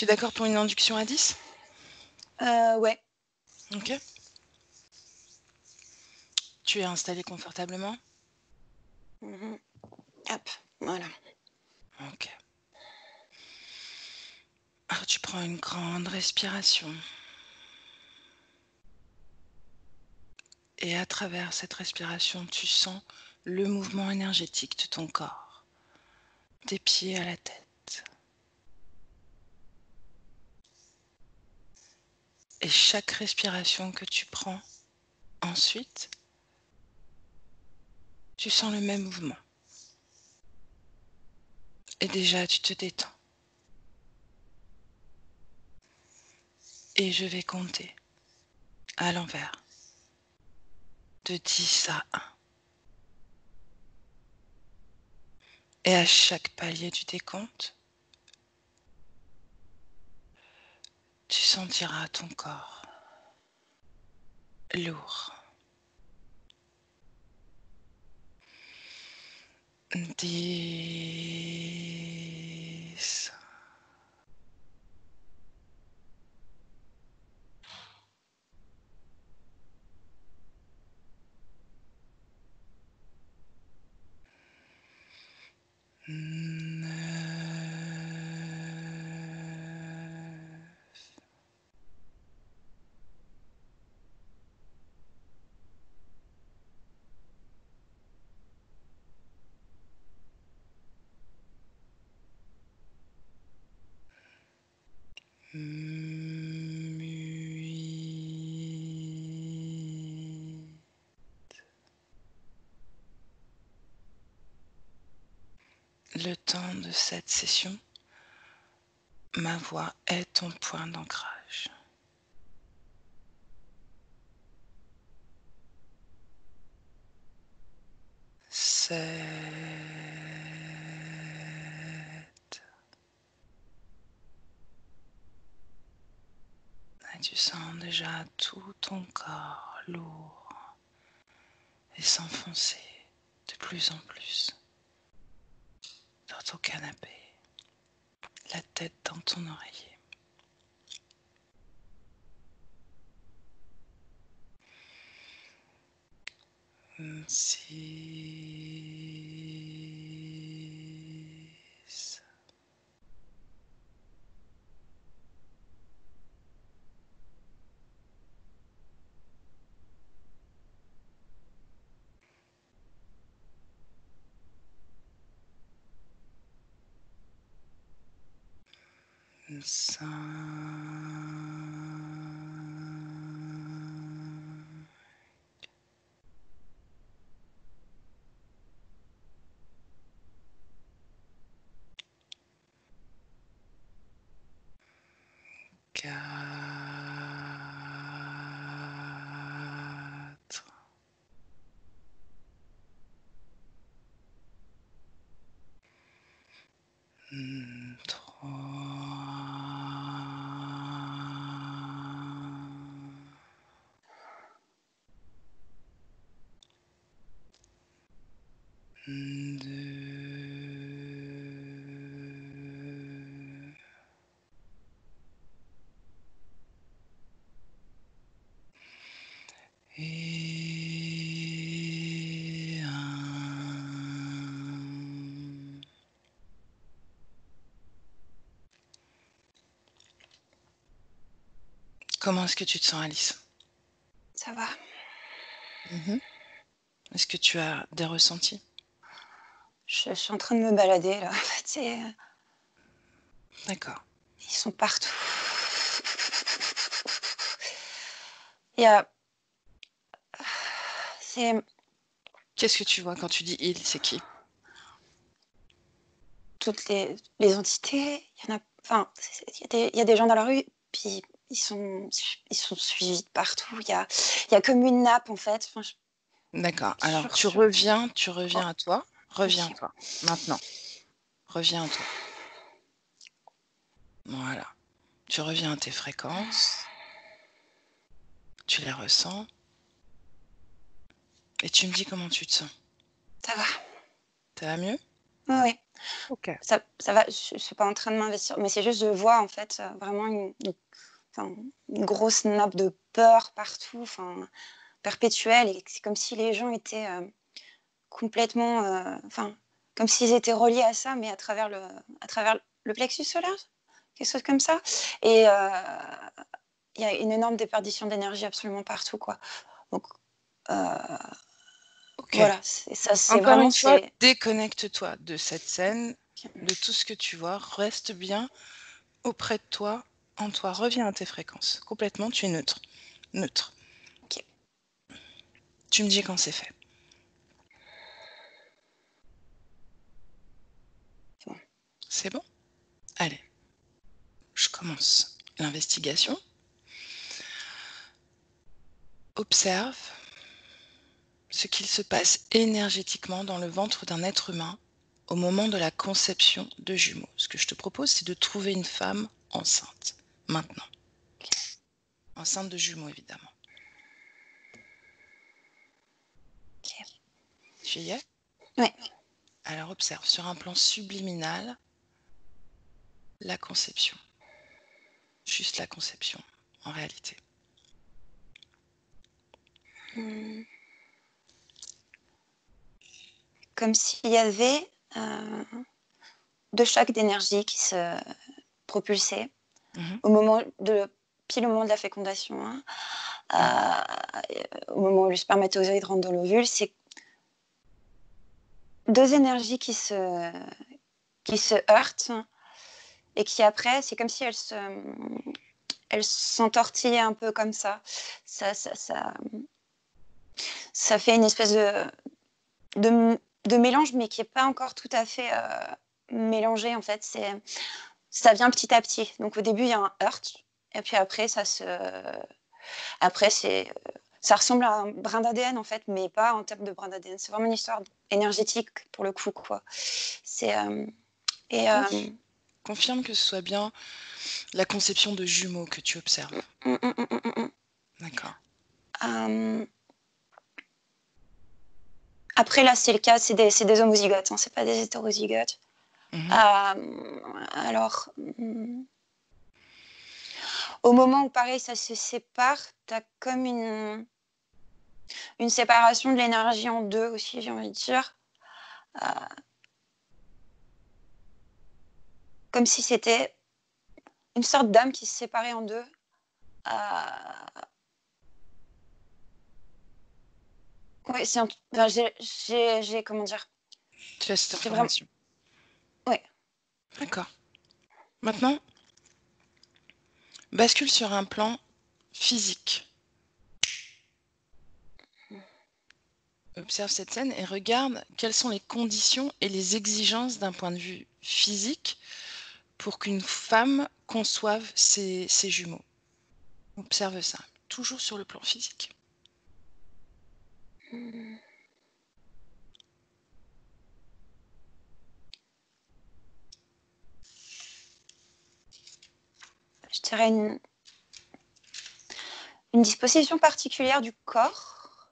Tu es d'accord pour une induction à 10? Ouais. Ok. Tu es installé confortablement? Mmh. Hop, voilà. Ok. Alors tu prends une grande respiration. Et à travers cette respiration, tu sens le mouvement énergétique de ton corps, des pieds à la tête. Et chaque respiration que tu prends, ensuite, tu sens le même mouvement. Et déjà, tu te détends. Et je vais compter à l'envers, de 10 à 1. Et à chaque palier du décompte, tu sentiras ton corps lourd. 10, 9, huit. Le temps de cette session, ma voix est ton point d'ancrage. 7. Et tu sens déjà tout ton corps lourd et s'enfoncer de plus en plus dans ton canapé, la tête dans ton oreiller. 6. 5. 4. 2. Et 1. Comment est-ce que tu te sens, Alice? Ça va. Est-ce que tu as des ressentis? Je suis en train de me balader là, en fait, D'accord. ils sont partout. Il y a c'est Qu'est-ce que tu vois quand tu dis «il», c'est qui? toutes les entités, il y en a enfin, il y a des gens dans la rue, puis ils sont suivis de partout. Il y a comme une nappe en fait, enfin je D'accord. Alors tu sur reviens oh, à toi. Reviens à OK. toi, maintenant. Reviens à toi. Voilà. Tu reviens à tes fréquences, tu les ressens et tu me dis comment tu te sens. Ça va. Ça va mieux? Ouais. Ok. Ça va, je suis pas en train de m'investir, mais c'est juste, je vois en fait vraiment enfin, une grosse nappe de peur partout, enfin, perpétuelle, et c'est comme si les gens étaient complètement, enfin, comme s'ils étaient reliés à ça, mais à travers le plexus solaire, quelque chose comme ça. Et il y a une énorme déperdition d'énergie absolument partout, quoi. Donc, euh, Ok. voilà, ça, c'est Encore vraiment, une fois, c'est. déconnecte-toi de cette scène, de tout ce que tu vois. Reste bien auprès de toi, en toi. Reviens à tes fréquences. Complètement, tu es neutre. Neutre. Ok. Tu me dis quand c'est fait. C'est bon. C'est bon? Allez, je commence l'investigation. Observe ce qu'il se passe énergétiquement dans le ventre d'un être humain au moment de la conception de jumeaux. Ce que je te propose, c'est de trouver une femme enceinte, maintenant. Enceinte de jumeaux, évidemment. Ok. Tu y es? Ouais. Alors observe sur un plan subliminal la conception. Juste la conception, en réalité. Comme s'il y avait deux chocs d'énergie qui se propulsaient Mhm. au moment pile au moment de la fécondation, hein, au moment où le spermatozoïde rentre dans l'ovule. C'est deux énergies qui se heurtent et qui après, c'est comme si elles s'entortillaient un peu comme ça. Ça fait une espèce de mélange, mais qui n'est pas encore tout à fait mélangé, en fait. Ça vient petit à petit. Donc au début, il y a un heurt, et puis après, après ça ressemble à un brin d'ADN, en fait, mais pas en termes de brin d'ADN. C'est vraiment une histoire énergétique, pour le coup, quoi. C'est... et... Confirme que ce soit bien la conception de jumeaux que tu observes. mm, mm, mm, mm, mm. D'accord. Après, là, c'est le cas, c'est des homozygotes, hein, c'est pas des hétérozygotes. Mhm. Alors, au moment où, pareil, ça se sépare, tu as comme une séparation de l'énergie en deux aussi, j'ai envie de dire. Comme si c'était une sorte d'âme qui se séparait en deux. Ouais, enfin, comment dire, Tu as cette j'ai vraiment, information. ouais. D'accord. Maintenant, bascule sur un plan physique. Observe cette scène et regarde quelles sont les conditions et les exigences d'un point de vue physique pour qu'une femme conçoive ses jumeaux. Observe ça, toujours sur le plan physique. Je dirais une disposition particulière du corps.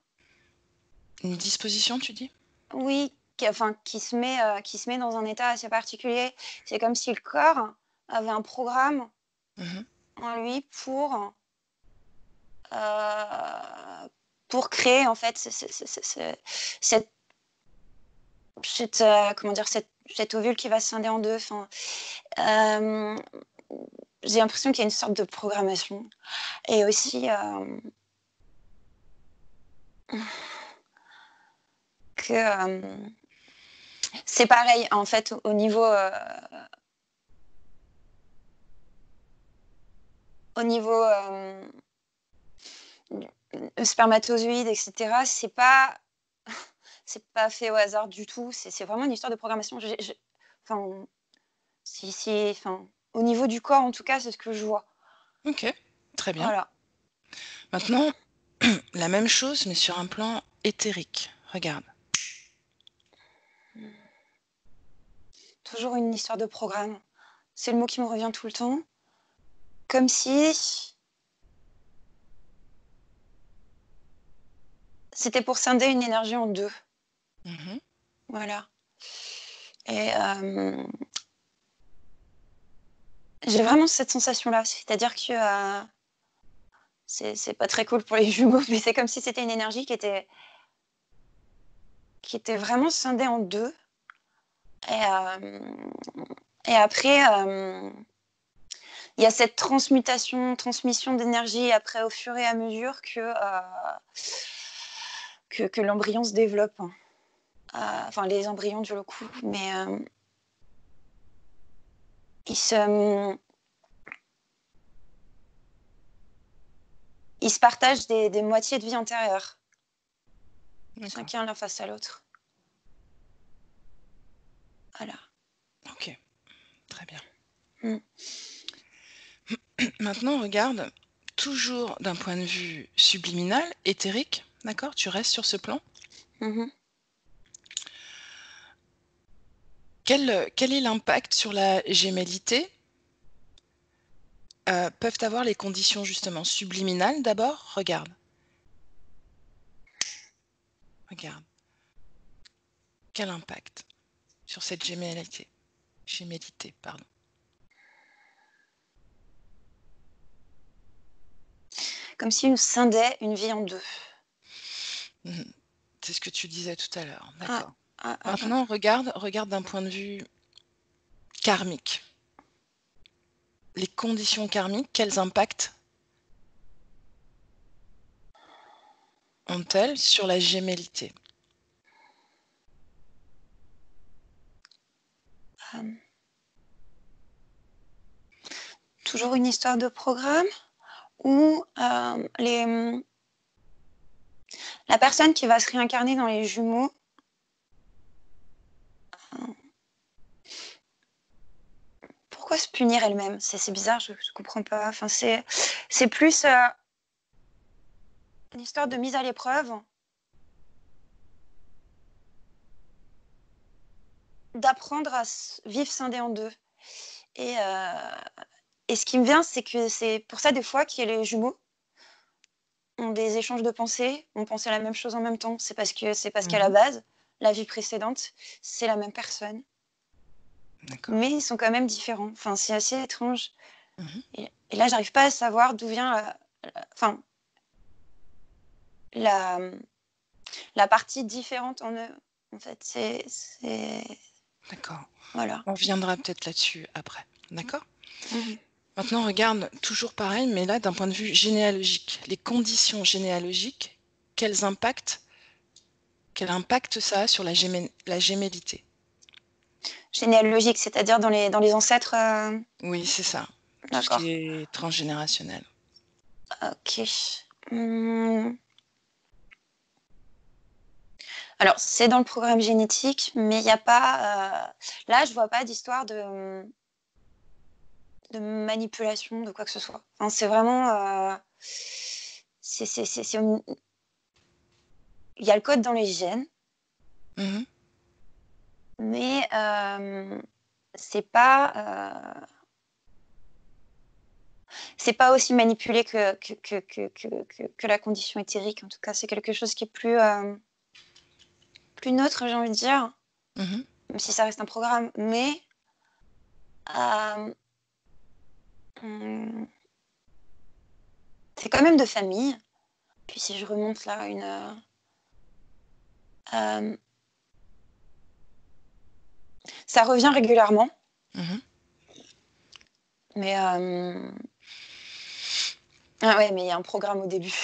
Une disposition, tu dis? Oui, qui se met dans un état assez particulier. C'est comme si le corps avait un programme Mhm. en lui pour créer en fait comment dire, cet ovule qui va se scinder en deux. Enfin, j'ai l'impression qu'il y a une sorte de programmation. Et aussi que c'est pareil en fait au niveau spermatozoïde, etc. C'est pas fait au hasard du tout. C'est vraiment une histoire de programmation. Enfin, enfin, au niveau du corps, en tout cas, c'est ce que je vois. Ok, très bien. Voilà. Maintenant, la même chose, mais sur un plan éthérique. Regarde. Toujours une histoire de programme. C'est le mot qui me revient tout le temps. Comme si c'était pour scinder une énergie en deux. Mhm. Voilà. Et j'ai vraiment cette sensation-là. C'est-à-dire que c'est pas très cool pour les jumeaux, mais c'est comme si c'était une énergie qui était vraiment scindée en deux. Et après, il y a cette transmission d'énergie après au fur et à mesure que l'embryon se développe. Enfin, les embryons du coup, mais ils se partagent des moitiés de vie antérieure. D'accord. Chacun l'un face à l'autre. Voilà. Ok, très bien. Mm. Maintenant, regarde, toujours d'un point de vue subliminal, éthérique, d'accord? Tu restes sur ce plan. Mhm. Quel est l'impact sur la gémellité peuvent avoir les conditions justement subliminales d'abord? Regarde. Regarde. Quel impact sur cette gémellité? Gémellité, pardon. Comme si on scindait une vie en deux. C'est ce que tu disais tout à l'heure, Ah, d'accord. ah, ah, ah. Maintenant, regarde d'un point de vue karmique. Les conditions karmiques, quels impacts ont-elles sur la gémellité? Toujours une histoire de programme où la personne qui va se réincarner dans les jumeaux pourquoi se punir elle-même? C'est bizarre, je comprends pas. Enfin, c'est plus une histoire de mise à l'épreuve, d'apprendre à vivre scindé en deux. Et ce qui me vient, c'est que c'est pour ça des fois que les jumeaux ont des échanges de pensées, ont pensé la même chose en même temps. C'est parce qu'à la base, la vie précédente, c'est la même personne. D'accord. Mais ils sont quand même différents. Enfin, c'est assez étrange. Mhm. Et là, j'arrive pas à savoir d'où vient la partie différente en eux. En fait, c'est D'accord. voilà. On reviendra peut-être là-dessus après. D'accord? Mhm. Maintenant, regarde, toujours pareil, mais là, d'un point de vue généalogique. Les conditions généalogiques, quel impact ça a sur la gémellité? Généalogique, c'est-à-dire dans les ancêtres. Oui, c'est ça. Tout ce D'accord. qui est transgénérationnel. Ok. Alors, c'est dans le programme génétique, mais il n'y a pas. Là, je vois pas d'histoire de manipulation, de quoi que ce soit. Enfin, c'est vraiment. Il y a le code dans les gènes, Mhm. mais c'est pas. C'est pas aussi manipulé que la condition éthérique. En tout cas, c'est quelque chose qui est plus neutre, j'ai envie de dire, Mhm. même si ça reste un programme. Mais c'est quand même de famille. Puis si je remonte là ça revient régulièrement. Mhm. Mais ah ouais, mais il y a un programme au début.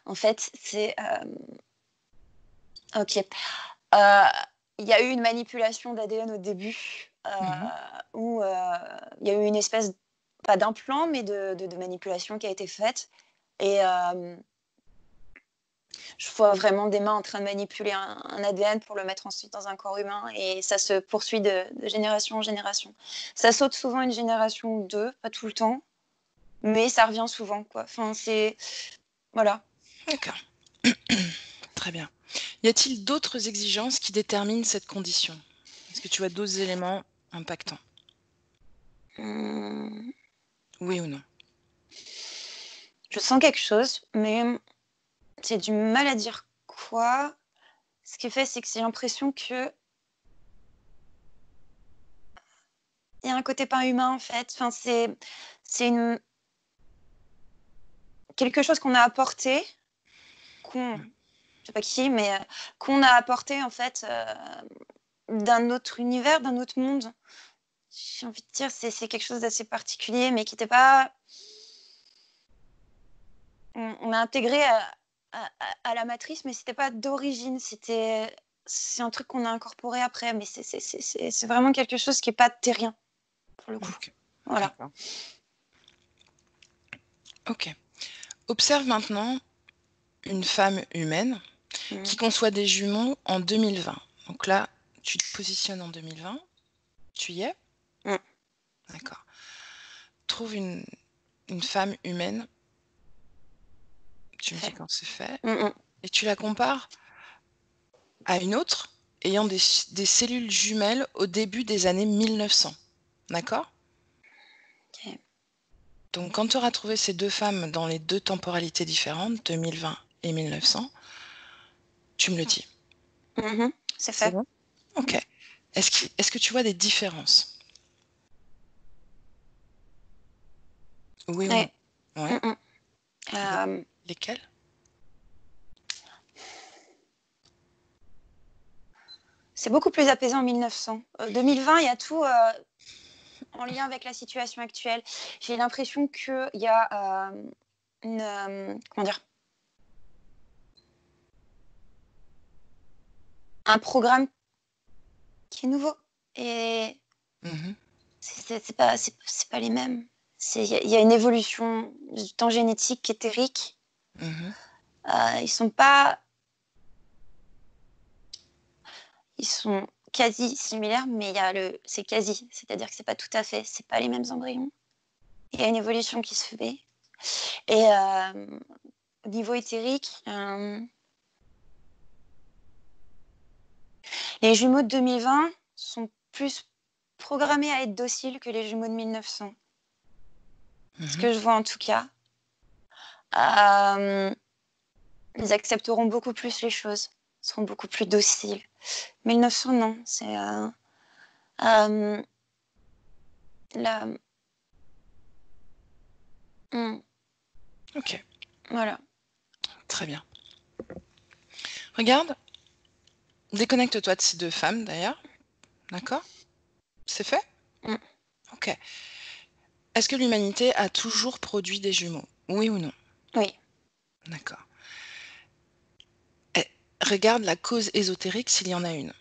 En fait, c'est ok. Il y a eu une manipulation d'ADN au début Mhm. où il y a eu une espèce, pas d'implant, mais de manipulation qui a été faite. Et je vois vraiment des mains en train de manipuler un ADN pour le mettre ensuite dans un corps humain. Et ça se poursuit de génération en génération. Ça saute souvent une génération ou deux, pas tout le temps, mais ça revient souvent, quoi. Enfin, c'est... Voilà. D'accord. Très bien. Y a-t-il d'autres exigences qui déterminent cette condition? Est-ce que tu as d'autres éléments impactants? Hum, Oui ou non? je sens quelque chose, mais j'ai du mal à dire quoi. Ce qui fait, c'est que j'ai l'impression que a un côté pas humain en fait. Enfin, c'est quelque chose qu'on a apporté, je sais pas qui, mais qu'on a apporté en fait d'un autre univers, d'un autre monde. J'ai envie de dire, c'est quelque chose d'assez particulier, mais qui n'était pas. On a intégré à la matrice, mais c'était pas d'origine. C'est un truc qu'on a incorporé après, mais c'est vraiment quelque chose qui est pas terrien pour le coup. Ok. Voilà. D'accord. Ok. Observe maintenant une femme humaine qui conçoit des jumeaux en 2020. Donc là, tu te positionnes en 2020. Tu y es? D'accord. Trouve une femme humaine. Tu me dis quand c'est fait. Et tu la compares à une autre ayant des cellules jumelles au début des années 1900. D'accord? Ok. Donc quand tu auras trouvé ces deux femmes dans les deux temporalités différentes, 2020 et 1900, tu me le dis. C'est C'est fait. bon? Ok. Est-ce que tu vois des différences? Oui ou non? Ouais. Ouais. Lesquelles? C'est beaucoup plus apaisant en 1900. 2020, il y a tout en lien avec la situation actuelle. J'ai l'impression qu'il y a comment dire, un programme qui est nouveau. Et c'est pas les mêmes. Il y a une évolution du temps génétique qui est éthérique. Ils sont pas. Ils sont quasi similaires, mais c'est quasi. C'est-à-dire que c'est pas tout à fait. C'est pas les mêmes embryons. Il y a une évolution qui se fait. Et au niveau éthérique, les jumeaux de 2020 sont plus programmés à être dociles que les jumeaux de 1900. Ce que je vois en tout cas. Ils accepteront beaucoup plus les choses, seront beaucoup plus dociles. 1900, non, c'est la. Ok, Voilà. très bien. Regarde, déconnecte-toi de ces deux femmes d'ailleurs. D'accord? C'est fait? Ok. Est-ce que l'humanité a toujours produit des jumeaux? Oui ou non? Oui. D'accord. Regarde la cause ésotérique s'il y en a une.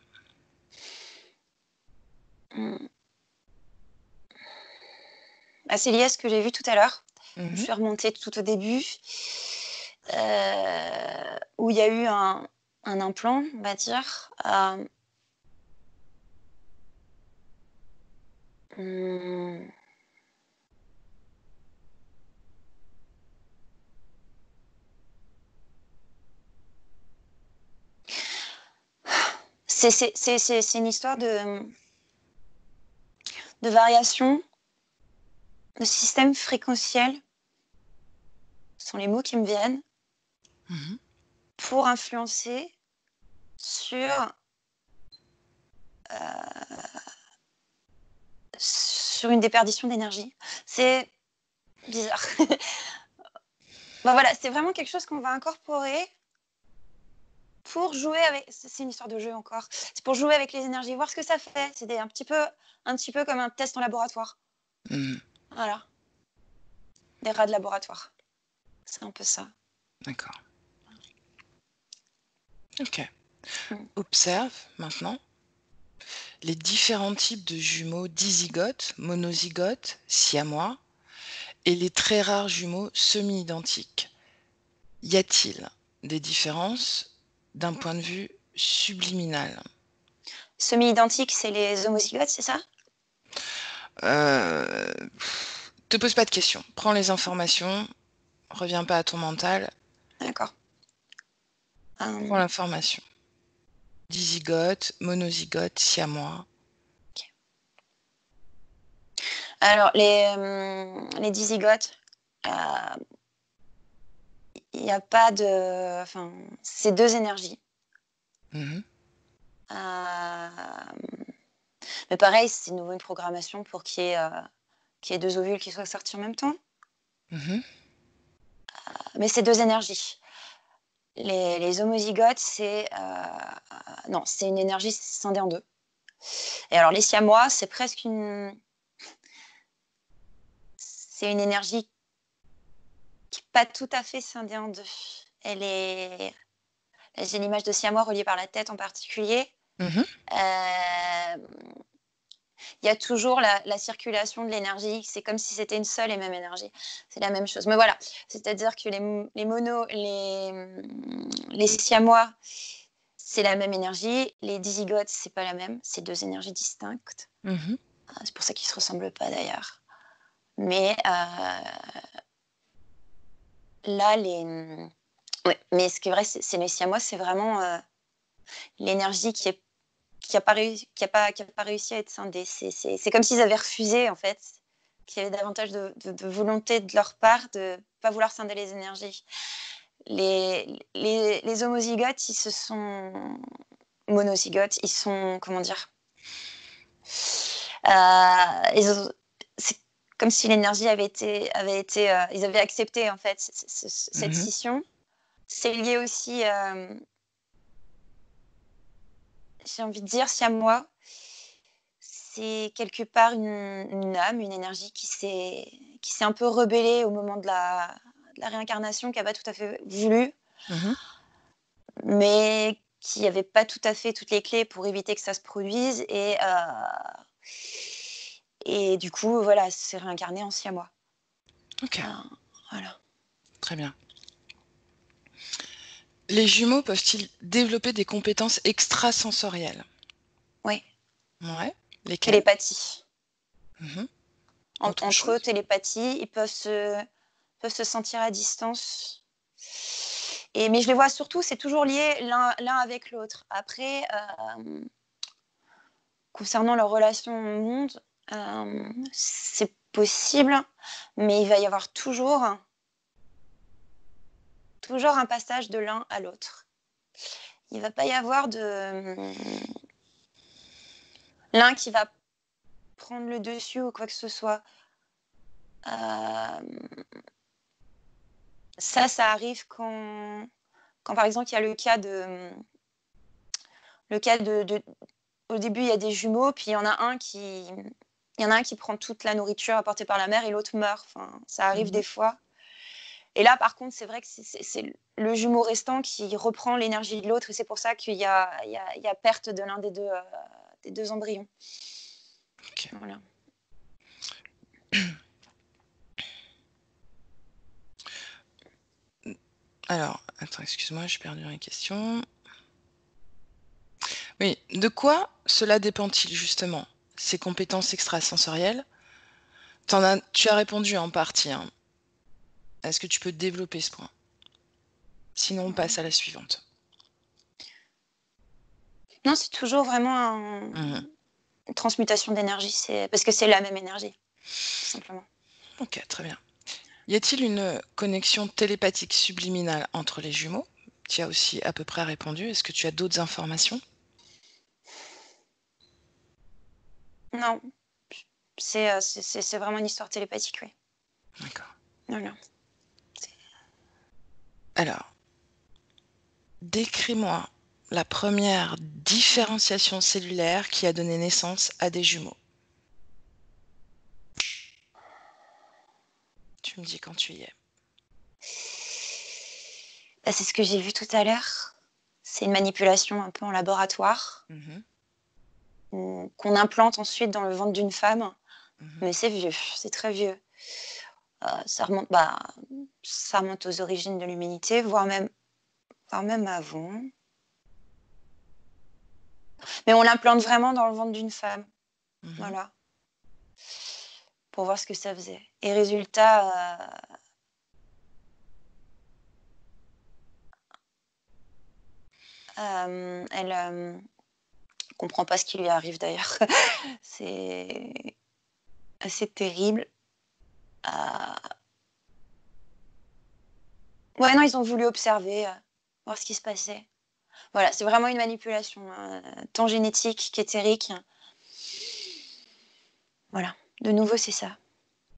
C'est lié à ce que j'ai vu tout à l'heure. Je Mhm. suis remontée tout au début, où il y a eu un implant, on va dire. C'est une histoire de variation de système fréquentiel. Ce sont les mots qui me viennent pour influencer sur une déperdition d'énergie. C'est bizarre. Voilà, c'est vraiment quelque chose qu'on va incorporer pour jouer avec. C'est une histoire de jeu encore. C'est pour jouer avec les énergies, voir ce que ça fait. C'est un petit peu comme un test en laboratoire. Voilà. Des rats de laboratoire. C'est un peu ça. D'accord. Ok. Observe maintenant les différents types de jumeaux dizygotes, monozygotes, siamois et les très rares jumeaux semi-identiques. Y a-t-il des différences d'un point de vue subliminal? Semi-identiques, c'est les homozygotes, c'est ça? Te pose pas de questions. Prends les informations, reviens pas à ton mental, D'accord. prends l'information. Dizygote, monozygote, siamois. Okay. Alors, les dizygotes, il n'y a pas de. Enfin, c'est deux énergies. Mais Mais pareil, c'est de nouveau une programmation pour qu'il y ait 2 ovules qui soient sortis en même temps. Mhm. Mais c'est 2 énergies. Les homozygotes, non, c'est une énergie scindée en 2. Et alors les siamois, c'est une énergie qui n'est pas tout à fait scindée en 2. J'ai l'image de siamois reliée par la tête en particulier. Mhm. Il y a toujours la circulation de l'énergie. C'est comme si c'était une seule et même énergie. C'est la même chose. Mais voilà, c'est-à-dire que les siamois, c'est la même énergie. Les dizygotes, c'est pas la même. C'est 2 énergies distinctes. Mhm. C'est pour ça qu'ils se ressemblent pas d'ailleurs. Mais là, ouais. Mais ce qui est vrai, c'est les siamois, c'est vraiment l'énergie qui a pas réussi à être scindée. C'est comme s'ils avaient refusé, en fait, qu'il y avait davantage de volonté de leur part de pas vouloir scinder les énergies. Les homozygotes, ils se sont monozygotes, ils sont, comment dire, c'est comme si l'énergie ils avaient accepté, en fait, cette Mhm. scission. C'est lié aussi, j'ai envie de dire, siamois. C'est quelque part une âme, une énergie qui s'est un peu rebellée au moment de la réincarnation, qui n'a pas tout à fait voulu, Mhm. mais qui n'avait pas tout à fait toutes les clés pour éviter que ça se produise. Et du coup, voilà, c'est réincarné en siamois. Ok, Voilà. très bien. Les jumeaux peuvent-ils développer des compétences extrasensorielles? Oui, Ouais. Lesquelles? télépathie. Mhm. Autre Entre eux, chose? télépathie, ils peuvent se sentir à distance. Mais je les vois surtout, c'est toujours lié l'un avec l'autre. Après, concernant leur relation au monde, c'est possible, mais il va y avoir toujours un passage de l'un à l'autre. Il ne va pas y avoir l'un qui va prendre le dessus ou quoi que ce soit. Ça arrive quand par exemple, il y a le cas au début, il y a des jumeaux, puis il y en a un qui prend toute la nourriture apportée par la mère et l'autre meurt. Enfin, ça arrive Mhm. des fois. Et là, par contre, c'est vrai que c'est le jumeau restant qui reprend l'énergie de l'autre, et c'est pour ça qu'il y a perte de l'un des deux embryons. Ok. Voilà. Alors, attends, excuse-moi, j'ai perdu une question. Oui, de quoi cela dépend-il justement? Ces compétences extrasensorielles? Tu as répondu en partie, hein. Est-ce que tu peux développer ce point? Sinon, on passe à la suivante. Non, c'est toujours vraiment Mhm. une transmutation d'énergie, parce que c'est la même énergie, tout simplement. Ok, très bien. Y a-t-il une connexion télépathique subliminale entre les jumeaux? Tu as aussi à peu près répondu. Est-ce que tu as d'autres informations? Non, c'est vraiment une histoire télépathique, oui. D'accord. Voilà. Alors, décris-moi la première différenciation cellulaire qui a donné naissance à des jumeaux. Tu me dis quand tu y es. Bah, c'est ce que j'ai vu tout à l'heure. C'est une manipulation un peu en laboratoire, Mhm, qu'on implante ensuite dans le ventre d'une femme. mhm. Mais c'est vieux, c'est très vieux. Ça remonte aux origines de l'humanité, voire même avant. Mais on l'implante vraiment dans le ventre d'une femme, Mhm. voilà, pour voir ce que ça faisait. Et résultat, elle comprend pas ce qui lui arrive d'ailleurs. C'est assez terrible. Euh, Ouais, non, ils ont voulu observer, voir ce qui se passait. Voilà, c'est vraiment une manipulation, tant génétique qu'éthérique. Voilà. De nouveau, c'est ça.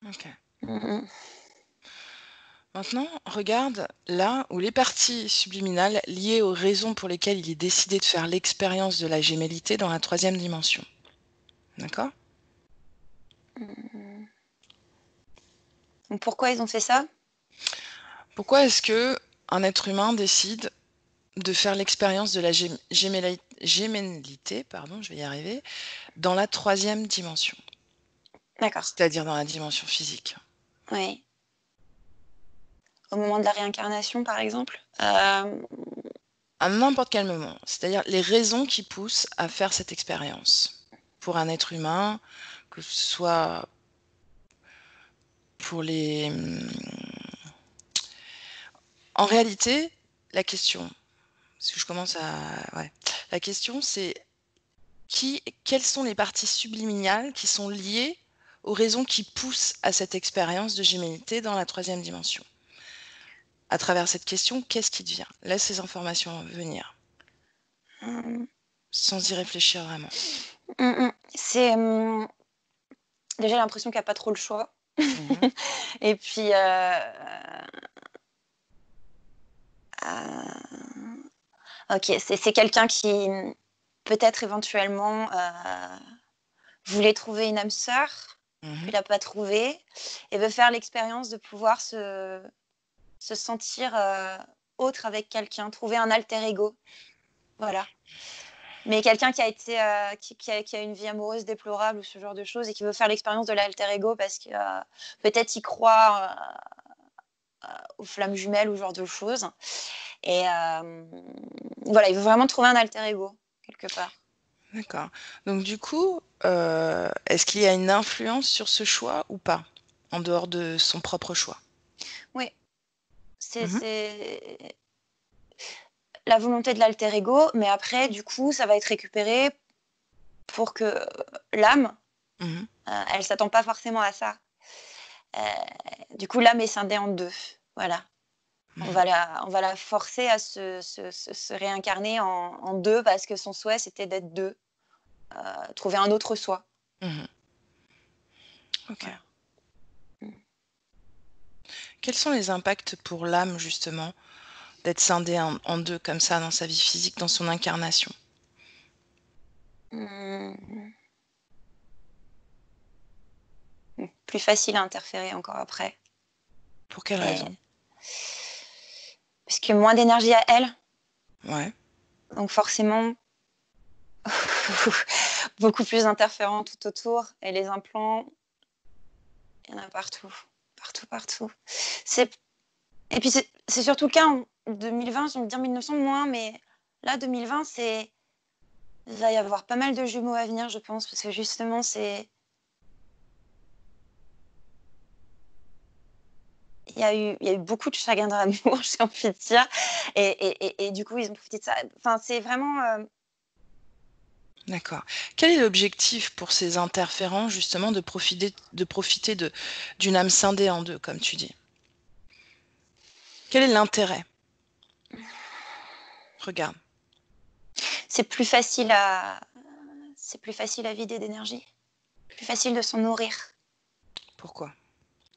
OK. Mmh. Maintenant, regarde là où les parties subliminales liées aux raisons pour lesquelles il est décidé de faire l'expérience de la gémellité dans la troisième dimension. D'accord? Mmh. Donc pourquoi ils ont fait ça? Pourquoi est-ce que un être humain décide de faire l'expérience de la gémellité, pardon, je vais y arriver, dans la troisième dimension, D'accord, c'est-à-dire dans la dimension physique? oui. Au moment de la réincarnation, par exemple? À n'importe quel moment, c'est-à-dire les raisons qui poussent à faire cette expérience. Pour un être humain, que ce soit pour les, en réalité, la question, parce que je commence à ouais, la question c'est quelles sont les parties subliminales qui sont liées aux raisons qui poussent à cette expérience de gémellité dans la troisième dimension? À travers cette question, qu'est-ce qui devient? Laisse ces informations venir, Mmh, sans y réfléchir vraiment. c'est, déjà l'impression qu'il y a pas trop le choix. Mmh. Et puis, OK, c'est quelqu'un qui, peut-être éventuellement, voulait trouver une âme sœur, puis Mmh. l'a pas trouvée et veut faire l'expérience de pouvoir se sentir, autre avec quelqu'un, trouver un alter ego, voilà. Mais quelqu'un qui a été, qui a une vie amoureuse déplorable ou ce genre de choses et qui veut faire l'expérience de l'alter ego parce que, peut-être il croit, aux flammes jumelles ou ce genre de choses et voilà, il veut vraiment trouver un alter ego quelque part. D'accord. Donc du coup, est-ce qu'il y a une influence sur ce choix ou pas? En dehors de son propre choix? Oui, c'est Mmh. c'est la volonté de l'alter ego, mais après du coup, ça va être récupéré pour que l'âme, Mmh. elle s'attend pas forcément à ça. Du coup, l'âme est scindée en 2. Voilà. Mmh. On va la forcer à se réincarner en 2 parce que son souhait, c'était d'être 2, trouver un autre soi. Mmh. OK. Voilà. Mmh. Quels sont les impacts pour l'âme justement d'être scindée en 2 comme ça dans sa vie physique, dans son incarnation? Mmh. Plus facile à interférer encore après Pour quelle et raison? parce que moins d'énergie à elle, Ouais. donc forcément beaucoup plus d'interférences tout autour et les implants, il y en a partout, partout, partout. C'est et puis c'est surtout le cas en 2020, j'ai envie de dire 1900 moins, mais là 2020, il va y avoir pas mal de jumeaux à venir, je pense, parce que justement il y a eu beaucoup de chagrin d'amour, j'ai envie de dire et du coup, ils ont profité de ça. Enfin, c'est vraiment, D'accord. Quel est l'objectif pour ces interférences justement de profiter de d'une âme scindée en 2 comme tu dis? Quel est l'intérêt? Regarde. c'est plus facile à c'est plus facile à vider d'énergie, plus facile de s'en nourrir. Pourquoi?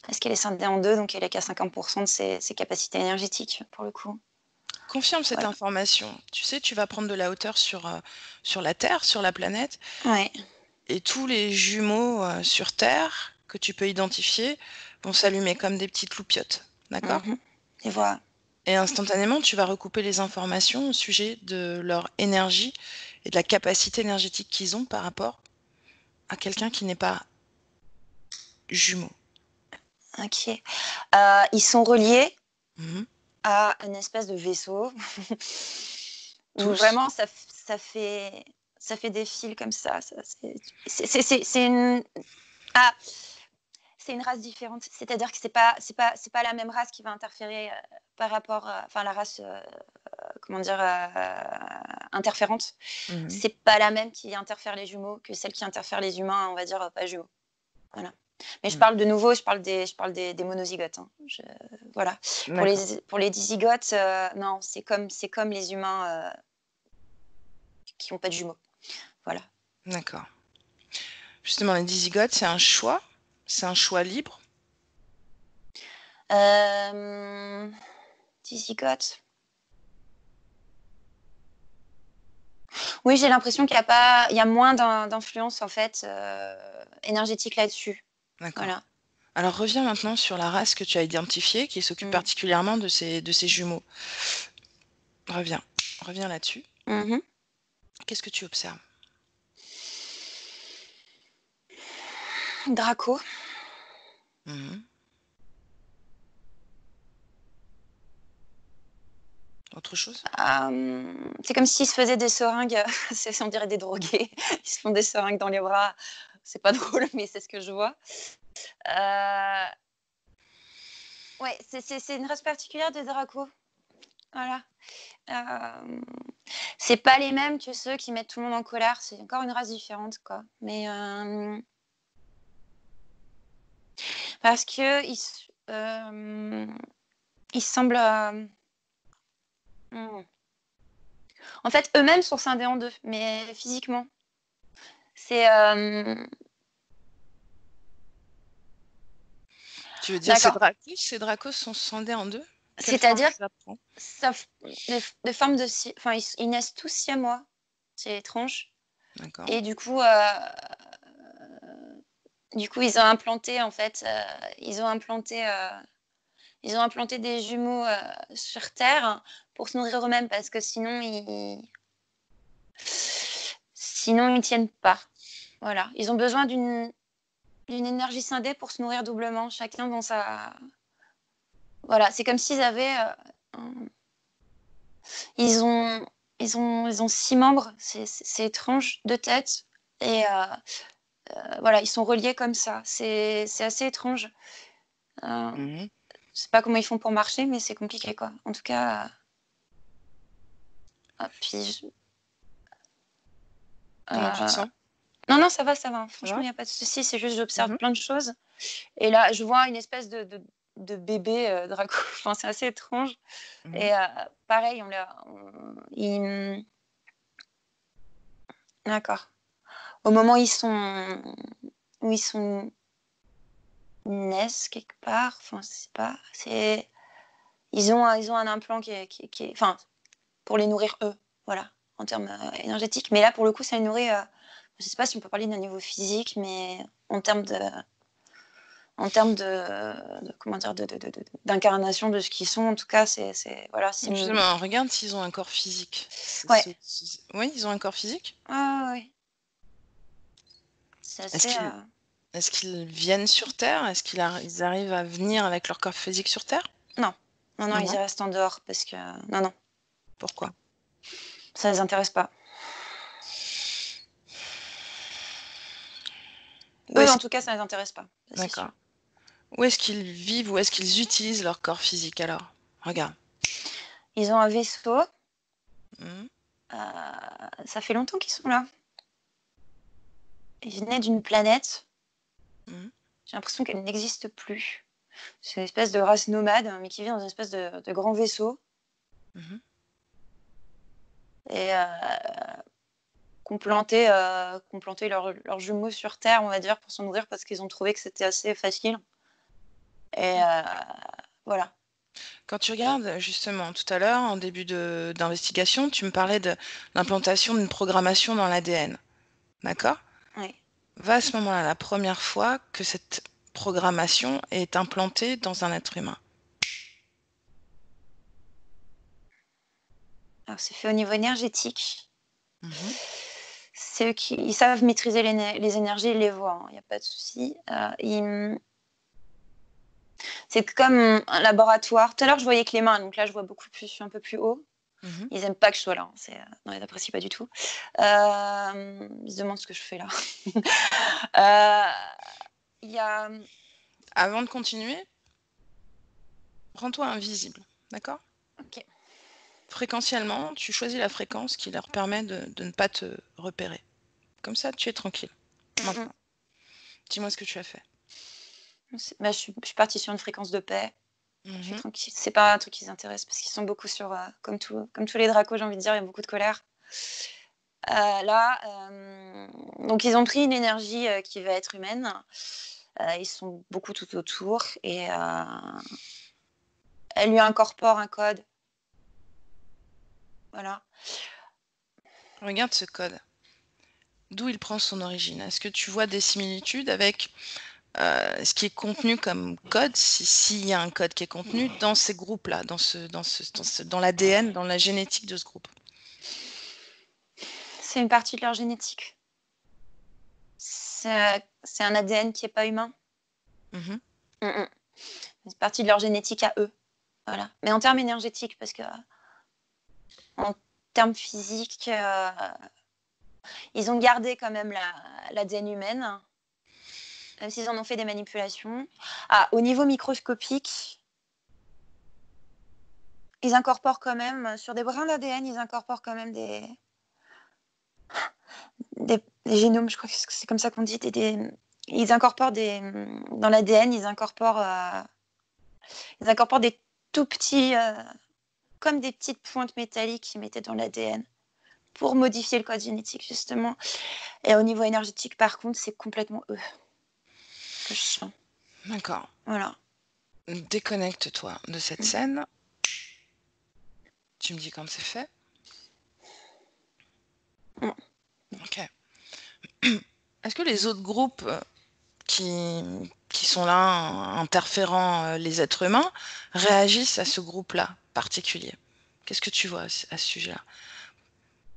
Parce qu'elle est scindée en 2, donc elle est qu'à 50 de ses capacités énergétiques, pour le coup. Confirme cette Voilà. information. Tu sais, tu vas prendre de la hauteur sur la Terre, sur la planète, Ouais. et tous les jumeaux, sur Terre que tu peux identifier vont s'allumer comme des petites loupiottes, d'accord? Mmh. Et voilà. Et instantanément, tu vas recouper les informations au sujet de leur énergie et de la capacité énergétique qu'ils ont par rapport à quelqu'un qui n'est pas jumeau. OK. Ils sont reliés Mmh. à une espèce de vaisseau où Tous? vraiment ça fait des fils comme ça c'est une ah, c'est une race différente. C'est-à-dire que c'est pas la même race qui va interférer, par rapport, enfin la race, comment dire? Interférente. Mmh. C'est pas la même qui interfère les jumeaux que celle qui interfère les humains, on va dire, pas jumeaux. Voilà. Mais Mmh. je parle des monozygotes, hein. Voilà. D'accord, Pour les dizygotes, non, c'est comme les humains, qui ont pas de jumeaux. Voilà. d'accord. Justement, les dizygotes, c'est un choix libre. Dizygote. Oui, j'ai l'impression qu'il y a moins d'influence en fait énergétique là-dessus. D'accord. Voilà. Alors reviens maintenant sur la race que tu as identifiée, qui s'occupe particulièrement de ces jumeaux. Reviens là-dessus. Mhm. Qu'est-ce que tu observes? Draco. Mhm. Autre chose? C'est comme s'ils se faisaient des seringues, on dirait des drogués. Ils se font des seringues dans les bras. C'est pas drôle, mais c'est ce que je vois. Ouais, c'est une race particulière de Draco. Voilà. C'est pas les mêmes que ceux qui mettent tout le monde en colère. C'est encore une race différente, quoi. Mais parce que ils semblent. En fait, eux-mêmes sont scindés en deux, mais physiquement. C'est. Tu veux dire D'accord. ces dracos sont scindés en deux? Quelle forme C'est-à-dire ça prend? de forme de. Enfin, ils naissent tous siamois. C'est étrange. D'accord. Et du coup, ils ont implanté, en fait, ils ont implanté des jumeaux sur Terre pour se nourrir eux-mêmes parce que sinon ils tiennent pas. Voilà. Ils ont besoin d'une énergie scindée pour se nourrir doublement, chacun dans sa. Voilà. C'est comme s'ils avaient. Ils ont 6 membres. C'est étrange, 2 têtes. Et voilà, ils sont reliés comme ça. C'est assez étrange. Je sais pas comment ils font pour marcher, mais c'est compliqué, quoi. En tout cas. Puis. Comment tu te sens? Non, ça va. Franchement, va? il n'y a pas de souci. C'est juste, j'observe plein de choses. Et là, je vois une espèce de bébé Draco. Enfin, c'est assez étrange. Et pareil, d'accord. Au moment où ils sont naissent quelque part. Enfin, je sais pas. Ils ont un implant qui est, enfin, pour les nourrir eux. Voilà, en termes énergétiques. Mais là, pour le coup, ça les nourrit. Je sais pas si on peut parler d'un niveau physique, mais en termes de comment dire, d'incarnation de ce qu'ils sont, en tout cas, voilà, c'est Justement, regarde s'ils ont un corps physique. Ouais. Oui, ils ont un corps physique? Oui. C'est assez. Est-ce qu'ils viennent sur Terre? Est-ce qu'ils arrivent à venir avec leur corps physique sur Terre? Non, Non. ils y restent en dehors parce que non, Pourquoi? ça les intéresse pas. Eux, en tout cas, ça les intéresse pas. Ça, c'est sûr. D'accord. Où est-ce qu'ils vivent? Où est-ce qu'ils utilisent leur corps physique alors? Regarde. Ils ont un vaisseau. Mhm. Ça fait longtemps qu'ils sont là. Ils venaient d'une planète. Mhm. J'ai l'impression qu'elle n'existe plus. C'est une espèce de race nomade, mais qui vit dans une espèce de grand vaisseau. Mhm. Et qu'on plantait leurs jumeaux sur Terre, on va dire, pour s'en nourrir parce qu'ils ont trouvé que c'était assez facile. Et voilà. Quand tu regardes, justement, tout à l'heure, en début d'investigation, tu me parlais de l'implantation d'une programmation dans l'ADN. D'accord? Oui. Va à ce moment-là, la première fois que cette programmation est implantée dans un être humain. Alors, c'est fait au niveau énergétique. Mhm. C'est eux ils savent maîtriser les énergies, ils les voient, il n'y a pas de souci. C'est comme un laboratoire. Tout à l'heure, je voyais que les mains, donc là, je vois beaucoup plus, je suis un peu plus haut. Mhm. Ils n'aiment pas que je sois là. Non, ils n'apprécient pas du tout. Ils se demandent ce que je fais là. Il y a. Avant de continuer, rends-toi invisible. D'accord? Ok. Fréquentiellement, tu choisis la fréquence qui leur permet de ne pas te repérer. Comme ça, tu es tranquille. Maintenant, dis-moi ce que tu as fait. Bah, je suis partie sur une fréquence de paix. Je suis Mhm. tranquille. C'est pas un truc qui les intéresse parce qu'ils sont beaucoup sur. Comme tous les dracos, j'ai envie de dire, il y a beaucoup de colère. Là, donc ils ont pris une énergie qui va être humaine. Ils sont beaucoup tout autour et elle lui incorpore un code. Voilà. Regarde ce code. D'où il prend son origine? Est-ce que tu vois des similitudes avec ce qui est contenu comme code, s'il y a un code qui est contenu dans ces groupes-là, dans l'ADN, dans la génétique de ce groupe? C'est une partie de leur génétique. C'est un ADN qui n'est pas humain. Mhm. C'est partie de leur génétique à eux. Voilà. Mais en termes énergétiques, parce que en termes physiques, ils ont gardé quand même l'ADN humaine, même s'ils en ont fait des manipulations. Au niveau microscopique, ils incorporent quand même, sur des brins d'ADN, ils incorporent quand même des génomes, je crois que c'est comme ça qu'on dit. Ils incorporent dans l'ADN, ils incorporent des tout petits, comme des petites pointes métalliques qu'ils mettaient dans l'ADN pour modifier le code génétique, justement. Et au niveau énergétique, par contre, c'est complètement eux que je sens. D'accord. Voilà. Déconnecte-toi de cette scène. Tu me dis quand c'est fait. Ok. Est-ce que les autres groupes qui sont là, interférant les êtres humains, réagissent à ce groupe-là particulier? Qu'est-ce que tu vois à ce sujet-là?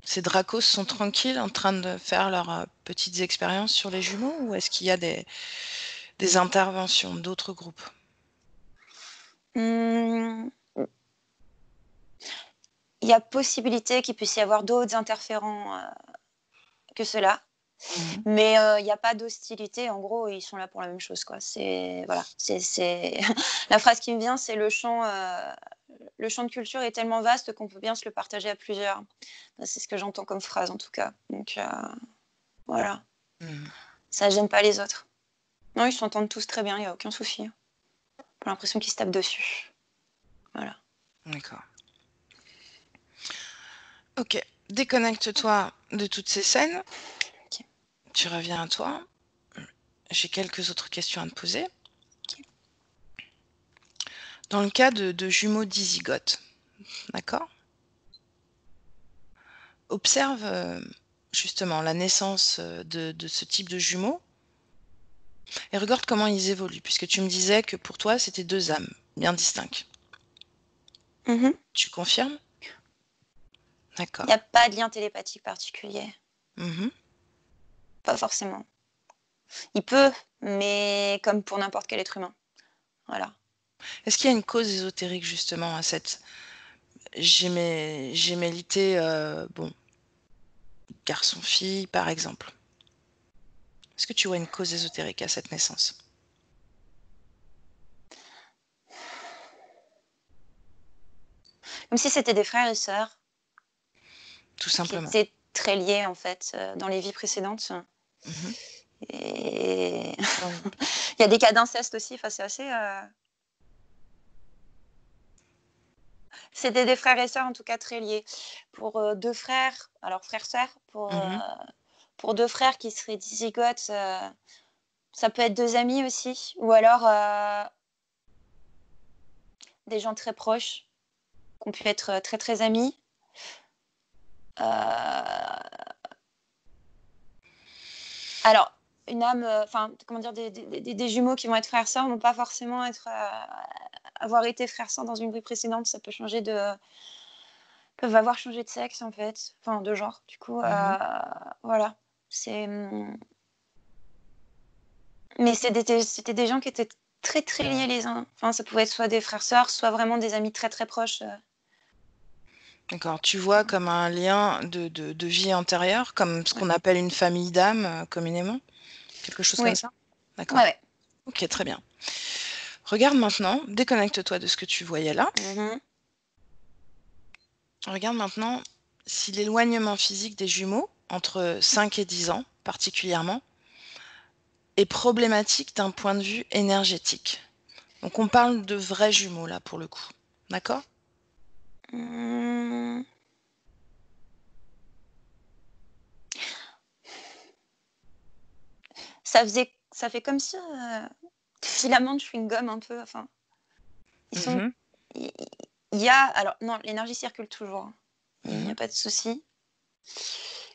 Ces Dracos sont tranquilles en train de faire leurs petites expériences sur les jumeaux, ou est-ce qu'il y a des interventions d'autres groupes? Il y a possibilité qu'il puisse y avoir d'autres interférents que cela. Mhm. Mais il n'y a pas d'hostilité. En gros, ils sont là pour la même chose, quoi. Voilà. La phrase qui me vient, c'est le champ de culture est tellement vaste qu'on peut bien se le partager à plusieurs. C'est ce que j'entends comme phrase, en tout cas. Donc, voilà. Ça gêne pas les autres. Non, ils s'entendent tous très bien, il n'y a aucun souci. J'ai l'impression qu'ils se tapent dessus. Voilà. D'accord. Ok. Déconnecte-toi de toutes ces scènes. Ok. Tu reviens à toi. J'ai quelques autres questions à te poser. Ok. Dans le cas de jumeaux dizygotes, d'accord? Observe justement la naissance de ce type de jumeaux et regarde comment ils évoluent, puisque tu me disais que pour toi, c'était deux âmes bien distinctes. Mhm. Tu confirmes? Il D'accord. n'y a pas de lien télépathique particulier. Mhm. Pas forcément. Il peut, mais comme pour n'importe quel être humain. Voilà. Est-ce qu'il y a une cause ésotérique justement à cette gémellité, bon, garçon-fille par exemple? Est-ce que tu vois une cause ésotérique à cette naissance? Comme si c'était des frères et sœurs Tout qui simplement. étaient très liés, en fait, dans les vies précédentes. Mhm. Et Dans- il y a des cas d'inceste aussi. Enfin, c'est assez. C'était des frères et sœurs, en tout cas, très liés. Pour deux frères, alors frères-sœurs, Mhm. pour deux frères qui seraient dizygotes, ça peut être deux amis aussi. Ou alors des gens très proches, qui ont pu être très, très amis. Alors, une âme, enfin, comment dire, des jumeaux qui vont être frères-sœurs vont pas forcément avoir été frères-sœurs dans une vie précédente. Ça peut changer peuvent avoir changé de sexe, en fait, enfin, de genre. Du coup, Mhm. voilà. C'est. Mais c'était des gens qui étaient très, très liés les uns. Enfin, ça pouvait être soit des frères-sœurs, soit vraiment des amis très, très proches. D'accord. Tu vois comme un lien de vie antérieure, comme ce Ouais. qu'on appelle une famille d'âmes communément? Quelque chose comme Oui, ça? ouais, D'accord. ouais. Ok, très bien. Regarde maintenant, déconnecte-toi de ce que tu voyais là. Mhm. Regarde maintenant si l'éloignement physique des jumeaux, entre 5 et 10 ans particulièrement, est problématique d'un point de vue énergétique. Donc on parle de vrais jumeaux là pour le coup. D'accord? Mmh. ça fait comme si filament de chewing-gum un peu. Enfin, ils sont. Il y a alors non, l'énergie circule toujours. Il n'y a pas de souci.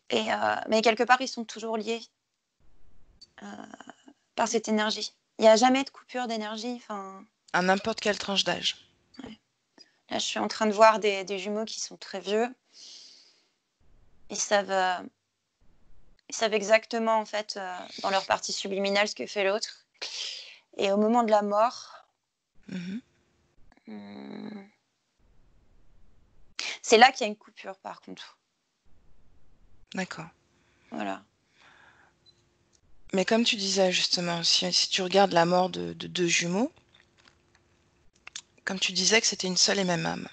Et mais quelque part, ils sont toujours liés par cette énergie. Il n'y a jamais de coupure d'énergie. Enfin, À n'importe quelle tranche d'âge. ouais. Là, je suis en train de voir des jumeaux qui sont très vieux. Ils savent exactement, en fait, dans leur partie subliminale, ce que fait l'autre. Et au moment de la mort, c'est là qu'il y a une coupure, par contre. D'accord. Voilà. Mais comme tu disais justement, si tu regardes la mort de deux jumeaux, comme tu disais que c'était une seule et même âme.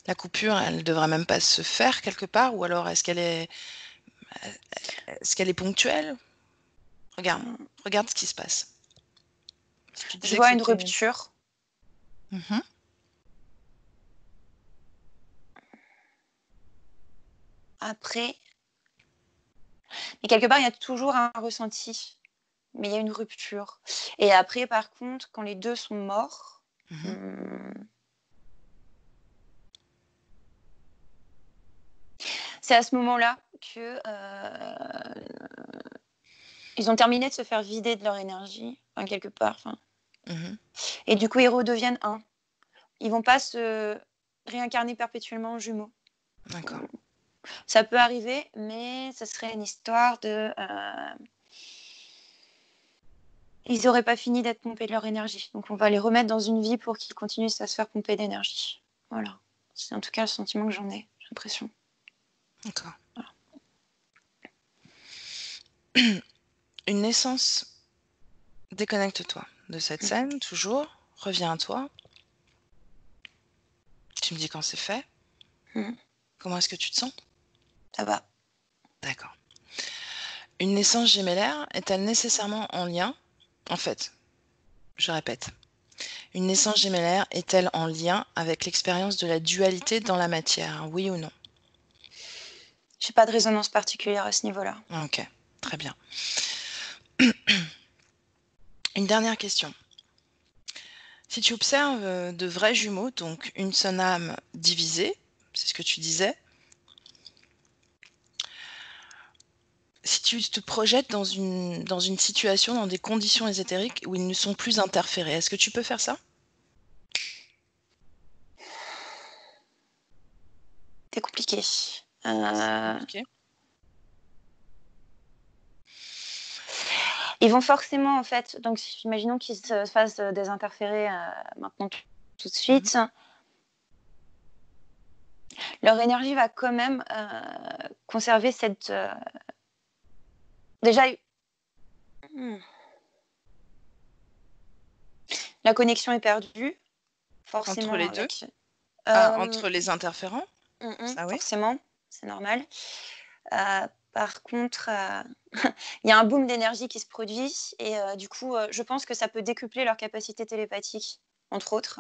La coupure, elle ne devrait même pas se faire quelque part, ou alors est-ce qu'elle est ponctuelle? Regarde ce qui se passe. Je vois une rupture. Après, mais quelque part, il y a toujours un ressenti, mais il y a une rupture. Et après, par contre, quand les deux sont morts, c'est à ce moment-là que ils ont terminé de se faire vider de leur énergie, enfin, quelque part. Enfin. Et du coup, ils redeviennent un. Ils vont pas se réincarner perpétuellement en jumeaux. D'accord. Ça peut arriver, mais ce serait une histoire de... ils n'auraient pas fini d'être pompés de leur énergie. Donc on va les remettre dans une vie pour qu'ils continuent à se faire pomper d'énergie. Voilà. C'est en tout cas le sentiment que j'en ai, j'ai l'impression. D'accord. Voilà. Une naissance, déconnecte-toi de cette scène, toujours. Reviens à toi. Tu me dis quand c'est fait. Comment est-ce que tu te sens? Ça va. D'accord. Une naissance gémellaire est-elle nécessairement en lien? En fait, je répète. Une naissance gémellaire est-elle en lien avec l'expérience de la dualité dans la matière? Oui ou non? J'ai pas de résonance particulière à ce niveau-là. Ok, très bien. Une dernière question. Si tu observes de vrais jumeaux, donc une seule âme divisée, c'est ce que tu disais, si tu te projettes dans une situation, dans des conditions ésotériques où ils ne sont plus interférés, est-ce que tu peux faire ça? C'est compliqué. Okay. Ils vont forcément, en fait, donc imaginons qu'ils se fassent désinterférer maintenant tout de suite. Leur énergie va quand même conserver cette... Déjà, la connexion est perdue, forcément. Entre les deux? Avec... Entre les interférents? Ça, oui. Forcément, c'est normal. Par contre, il y a un boom d'énergie qui se produit et du coup, je pense que ça peut décupler leur capacité télépathique, entre autres,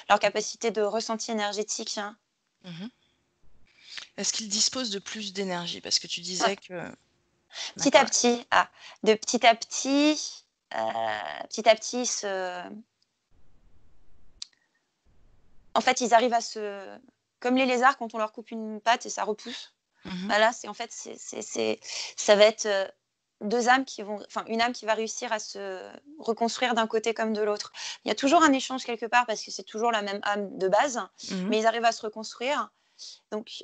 leur capacité de ressenti énergétique. Hein. Est-ce qu'ils disposent de plus d'énergie? Parce que tu disais que... Petit à petit, petit à petit, en fait, ils arrivent à se... Comme les lézards, quand on leur coupe une patte et ça repousse. Là, c'est en fait, ça va être deux âmes qui vont, enfin une âme qui va réussir à se reconstruire d'un côté comme de l'autre. Il y a toujours un échange quelque part parce que c'est toujours la même âme de base, mais ils arrivent à se reconstruire. Donc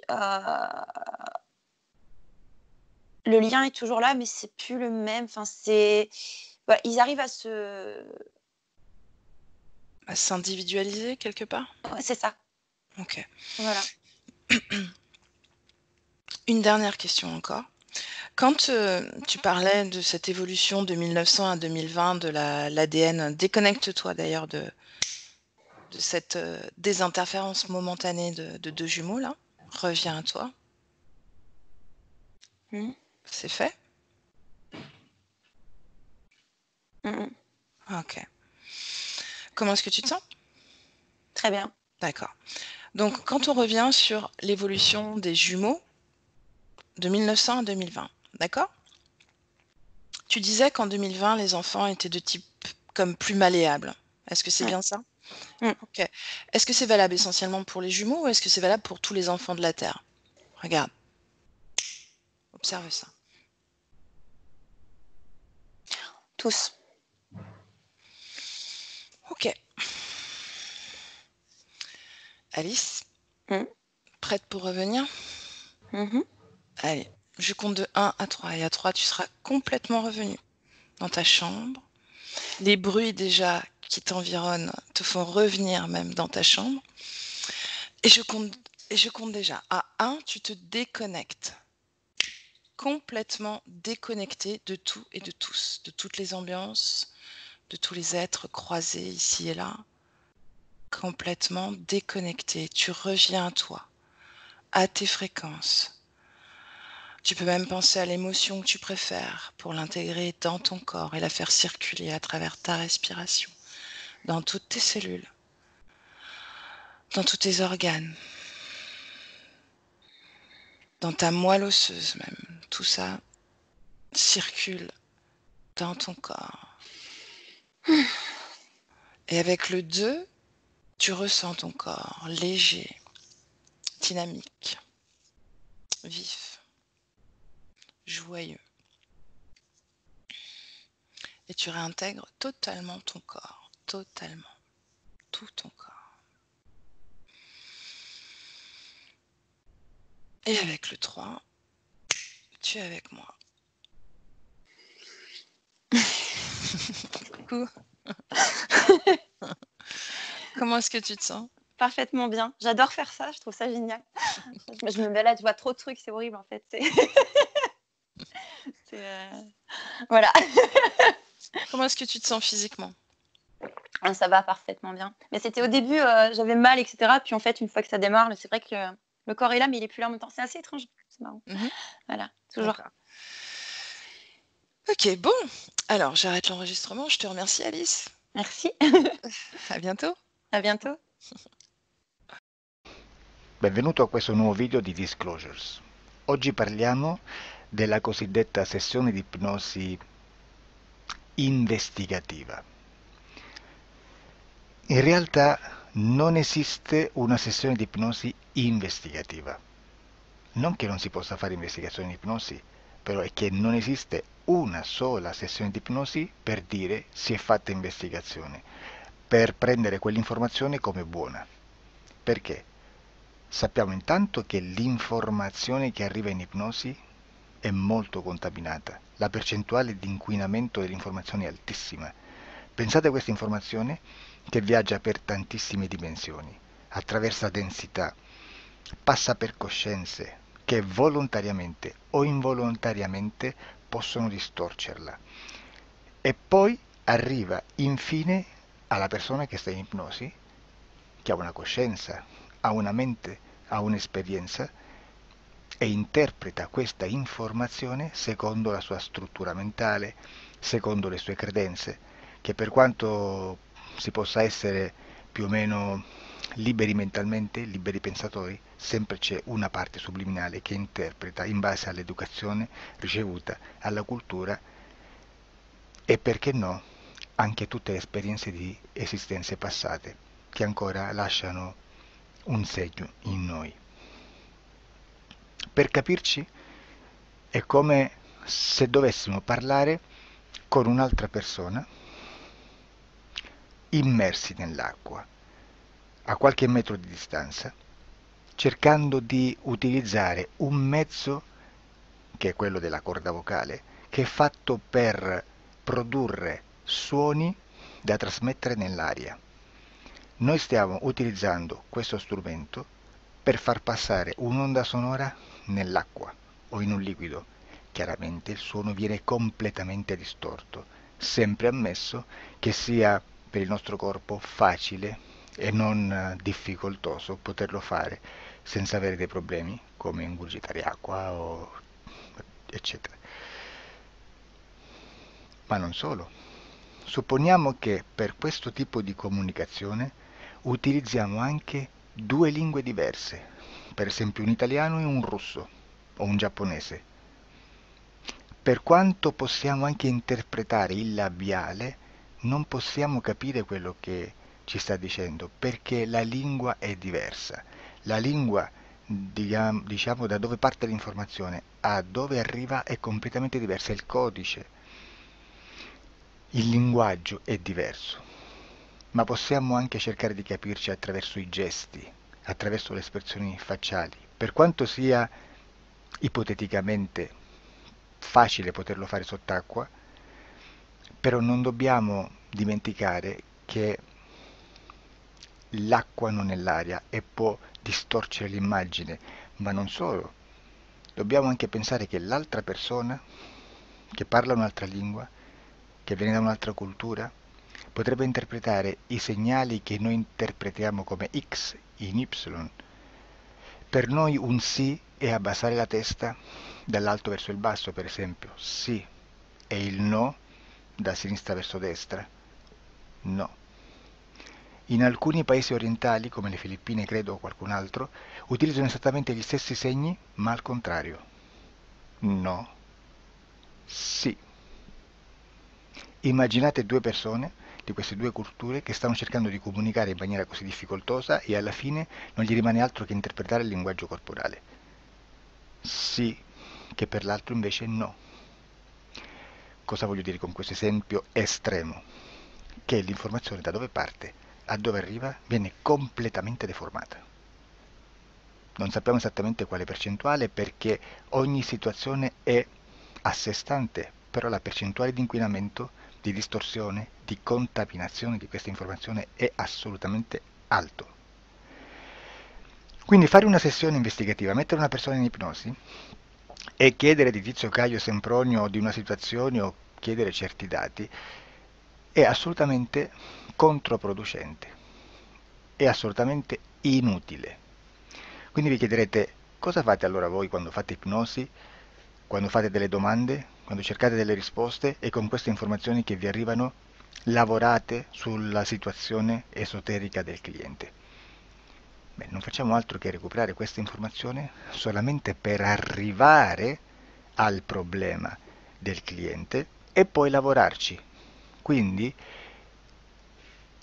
le lien est toujours là, mais c'est plus le même. Enfin, voilà, ils arrivent à s'individualiser quelque part? Ouais, c'est ça. Ok. Voilà. Une dernière question encore. Quand tu parlais de cette évolution de 1900 à 2020 de l'ADN, déconnecte-toi d'ailleurs de cette désinterférence momentanée de deux jumeaux là. Reviens à toi. C'est fait? Ok. Comment est-ce que tu te sens? Très bien. D'accord. Donc, quand on revient sur l'évolution des jumeaux de 1900 à 2020, d'accord? Tu disais qu'en 2020, les enfants étaient de type comme plus malléable. Est-ce que c'est Ouais. bien ça? Mm. Ok. Est-ce que c'est valable essentiellement pour les jumeaux ou est-ce que c'est valable pour tous les enfants de la Terre? Regarde, observe ça. Tous. Ok. Alice, Mm. prête pour revenir? Mhm. Allez, je compte de 1 à 3. Et à 3, tu seras complètement revenu dans ta chambre. Les bruits déjà qui t'environnent te font revenir même dans ta chambre. Et je compte déjà. À 1, tu te déconnectes. Complètement déconnecté de tout et de tous, de toutes les ambiances, de tous les êtres croisés ici et là. Complètement déconnecté. Tu reviens à toi, à tes fréquences. Tu peux même penser à l'émotion que tu préfères pour l'intégrer dans ton corps et la faire circuler à travers ta respiration, dans toutes tes cellules, dans tous tes organes, dans ta moelle osseuse même. Tout ça circule dans ton corps. Et avec le 2, tu ressens ton corps léger, dynamique, vif, joyeux. Et tu réintègres totalement ton corps, totalement, tout ton corps. Et avec le 3, tu es avec moi. Coucou. Comment est-ce que tu te sens? Parfaitement bien. J'adore faire ça, je trouve ça génial. Je me balade, je vois trop de trucs, c'est horrible en fait. Voilà. Comment est-ce que tu te sens physiquement? Ça va parfaitement bien. Mais c'était au début, j'avais mal, etc. Puis en fait, une fois que ça démarre, c'est vrai que le corps est là, mais il est plus là en même temps. C'est assez étrange. C'est marrant. Voilà, toujours. D'accord. Ok, bon. Alors, j'arrête l'enregistrement. Je te remercie, Alice. Merci. À bientôt. À bientôt. Benvenuto a questo nuovo video di Disclosures. Oggi parliamo della cosiddetta sessione di ipnosi investigativa. In realtà non esiste una sessione di ipnosi investigativa. Non che non si possa fare investigazione di ipnosi, però è che non esiste una sola sessione di ipnosi per dire si è fatta investigazione, per prendere quell'informazione come buona. Perché? Sappiamo intanto che l'informazione che arriva in ipnosi è molto contaminata, la percentuale di inquinamento dell'informazione è altissima. Pensate a questa informazione che viaggia per tantissime dimensioni, attraversa densità, passa per coscienze che volontariamente o involontariamente possono distorcerla e poi arriva infine alla persona che sta in ipnosi, che ha una coscienza, ha una mente, ha un'esperienza e interpreta questa informazione secondo la sua struttura mentale, secondo le sue credenze, che per quanto si possa essere più o meno liberi mentalmente, liberi pensatori, sempre c'è una parte subliminale che interpreta in base all'educazione ricevuta, alla cultura e perché no, anche tutte le esperienze di esistenze passate che ancora lasciano un segno in noi. Per capirci, è come se dovessimo parlare con un'altra persona immersi nell'acqua, a qualche metro di distanza, cercando di utilizzare un mezzo, che è quello della corda vocale, che è fatto per produrre suoni da trasmettere nell'aria. Noi stiamo utilizzando questo strumento per far passare un'onda sonora nell'acqua o in un liquido. Chiaramente il suono viene completamente distorto, sempre ammesso che sia per il nostro corpo facile e non difficoltoso poterlo fare senza avere dei problemi come ingurgitare acqua o eccetera. Ma non solo. Supponiamo che per questo tipo di comunicazione utilizziamo anche due lingue diverse, per esempio un italiano e un russo o un giapponese. per quanto possiamo anche interpretare il labiale, non possiamo capire quello che ci sta dicendo, perché la lingua è diversa. La lingua, diciamo, da dove parte l'informazione a dove arriva è completamente diversa, il codice, il linguaggio è diverso, ma possiamo anche cercare di capirci attraverso i gesti, attraverso le espressioni facciali. Per quanto sia ipoteticamente facile poterlo fare sott'acqua, però non dobbiamo dimenticare che l'acqua non è l'aria e può distorcere l'immagine, ma non solo. Dobbiamo anche pensare che l'altra persona, che parla un'altra lingua, che viene da un'altra cultura, potrebbe interpretare i segnali che noi interpretiamo come X in Y. Per noi un sì è abbassare la testa dall'alto verso il basso, per esempio, sì, e il no da sinistra verso destra, no. In alcuni paesi orientali, come le Filippine credo o qualcun altro, utilizzano esattamente gli stessi segni, ma al contrario. No, sì. Immaginate due persone di queste due culture che stanno cercando di comunicare in maniera così difficoltosa e alla fine non gli rimane altro che interpretare il linguaggio corporale. Sì, che per l'altro invece no. Cosa voglio dire con questo esempio estremo? Che l'informazione da dove parte a dove arriva viene completamente deformata. Non sappiamo esattamente quale percentuale perché ogni situazione è a sé stante, però la percentuale di inquinamento, di distorsione, di contaminazione di questa informazione è assolutamente alto. Quindi fare una sessione investigativa, mettere una persona in ipnosi e chiedere di Tizio Caio Sempronio di una situazione o chiedere certi dati è assolutamente controproducente, è assolutamente inutile. Quindi vi chiederete cosa fate allora voi quando fate ipnosi, quando fate delle domande, quando cercate delle risposte e con queste informazioni che vi arrivano lavorate sulla situazione esoterica del cliente. Beh, non facciamo altro che recuperare questa informazione solamente per arrivare al problema del cliente e poi lavorarci. Quindi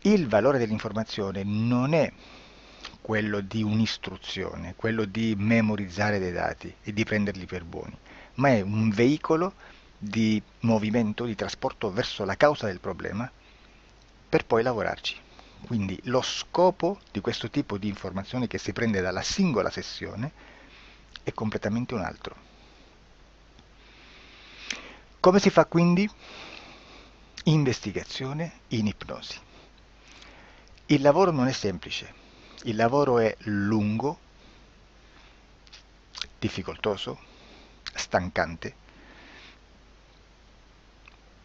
il valore dell'informazione non è quello di un'istruzione, quello di memorizzare dei dati e di prenderli per buoni, ma è un veicolo di movimento, di trasporto verso la causa del problema per poi lavorarci. Quindi lo scopo di questo tipo di informazione che si prende dalla singola sessione è completamente un altro. Come si fa quindi? Investigazione in ipnosi. Il lavoro non è semplice, il lavoro è lungo, difficoltoso, stancante.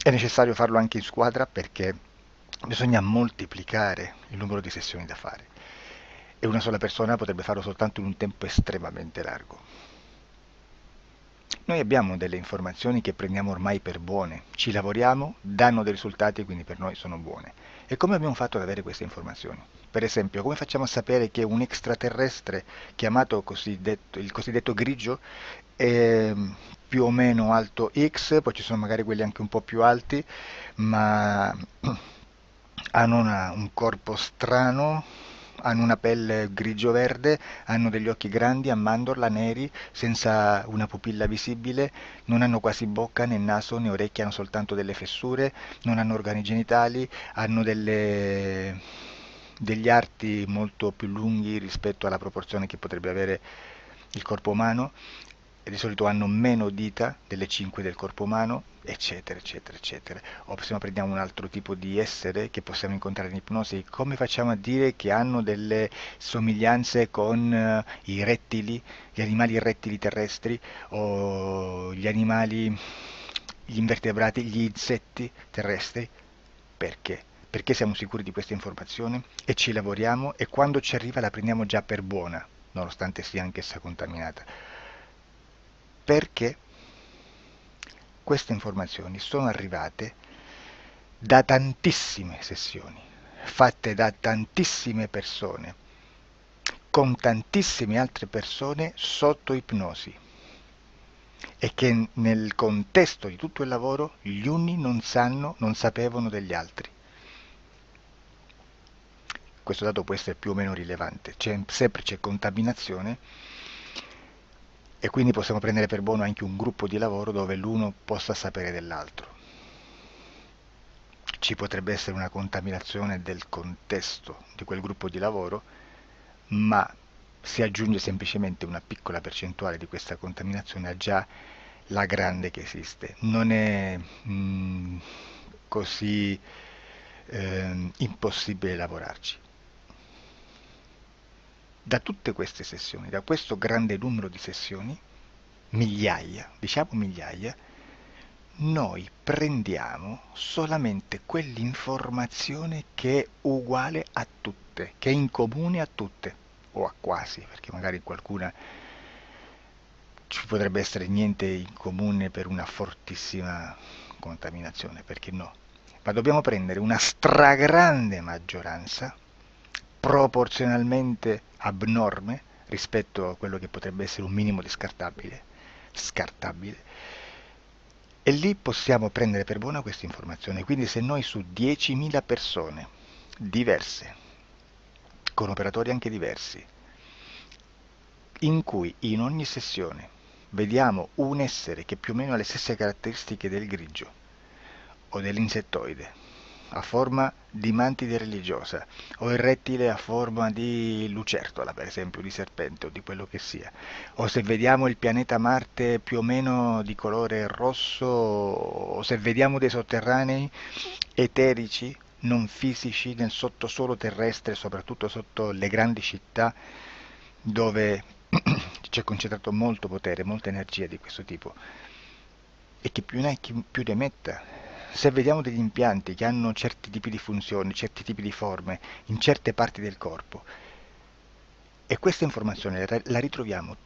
È necessario farlo anche in squadra perché bisogna moltiplicare il numero di sessioni da fare e una sola persona potrebbe farlo soltanto in un tempo estremamente largo. Noi abbiamo delle informazioni che prendiamo ormai per buone, ci lavoriamo, danno dei risultati e quindi per noi sono buone. E come abbiamo fatto ad avere queste informazioni? Per esempio, come facciamo a sapere che un extraterrestre chiamato il cosiddetto grigio è più o meno alto X, poi ci sono magari quelli anche un po' più alti, ma hanno un corpo strano, hanno una pelle grigio-verde, hanno degli occhi grandi a mandorla neri, senza una pupilla visibile, non hanno quasi bocca né naso né orecchie, hanno soltanto delle fessure, non hanno organi genitali, hanno degli arti molto più lunghi rispetto alla proporzione che potrebbe avere il corpo umano, e di solito hanno meno dita delle 5 del corpo umano, eccetera, eccetera, eccetera. O se prendiamo un altro tipo di essere che possiamo incontrare in ipnosi, come facciamo a dire che hanno delle somiglianze con i rettili, gli animali rettili terrestri o gli animali, gli invertebrati, gli insetti terrestri? Perché? Perché siamo sicuri di questa informazione e ci lavoriamo e quando ci arriva la prendiamo già per buona, nonostante sia anch'essa contaminata. Perché queste informazioni sono arrivate da tantissime sessioni, fatte da tantissime persone, con tantissime altre persone sotto ipnosi. e che nel contesto di tutto il lavoro gli uni non sapevano degli altri. Questo dato può essere più o meno rilevante, sempre c'è contaminazione e quindi possiamo prendere per buono anche un gruppo di lavoro dove l'uno possa sapere dell'altro. Ci potrebbe essere una contaminazione del contesto di quel gruppo di lavoro, ma si aggiunge semplicemente una piccola percentuale di questa contaminazione a già la grande che esiste. Non è così impossibile lavorarci. Da tutte queste sessioni, da questo grande numero di sessioni, migliaia, diciamo migliaia, noi prendiamo solamente quell'informazione che è uguale a tutte, che è in comune a tutte, o a quasi, perché magari qualcuna ci potrebbe essere niente in comune per una fortissima contaminazione, perché no? Ma dobbiamo prendere una stragrande maggioranza, proporzionalmente abnorme rispetto a quello che potrebbe essere un minimo di scartabile, e lì possiamo prendere per buona questa informazione. Quindi se noi su 10.000 persone diverse, con operatori anche diversi, in cui in ogni sessione vediamo un essere che più o meno ha le stesse caratteristiche del grigio o dell'insettoide, a forma di mantide religiosa, o il rettile a forma di lucertola, per esempio, di serpente o di quello che sia, o se vediamo il pianeta Marte più o meno di colore rosso, o se vediamo dei sotterranei eterici, non fisici, nel sottosuolo terrestre, soprattutto sotto le grandi città, dove c'è concentrato molto potere, molta energia di questo tipo, e che più ne hai più ne metta. Se vediamo degli impianti che hanno certi tipi di funzioni, certi tipi di forme in certe parti del corpo, e questa informazione la ritroviamo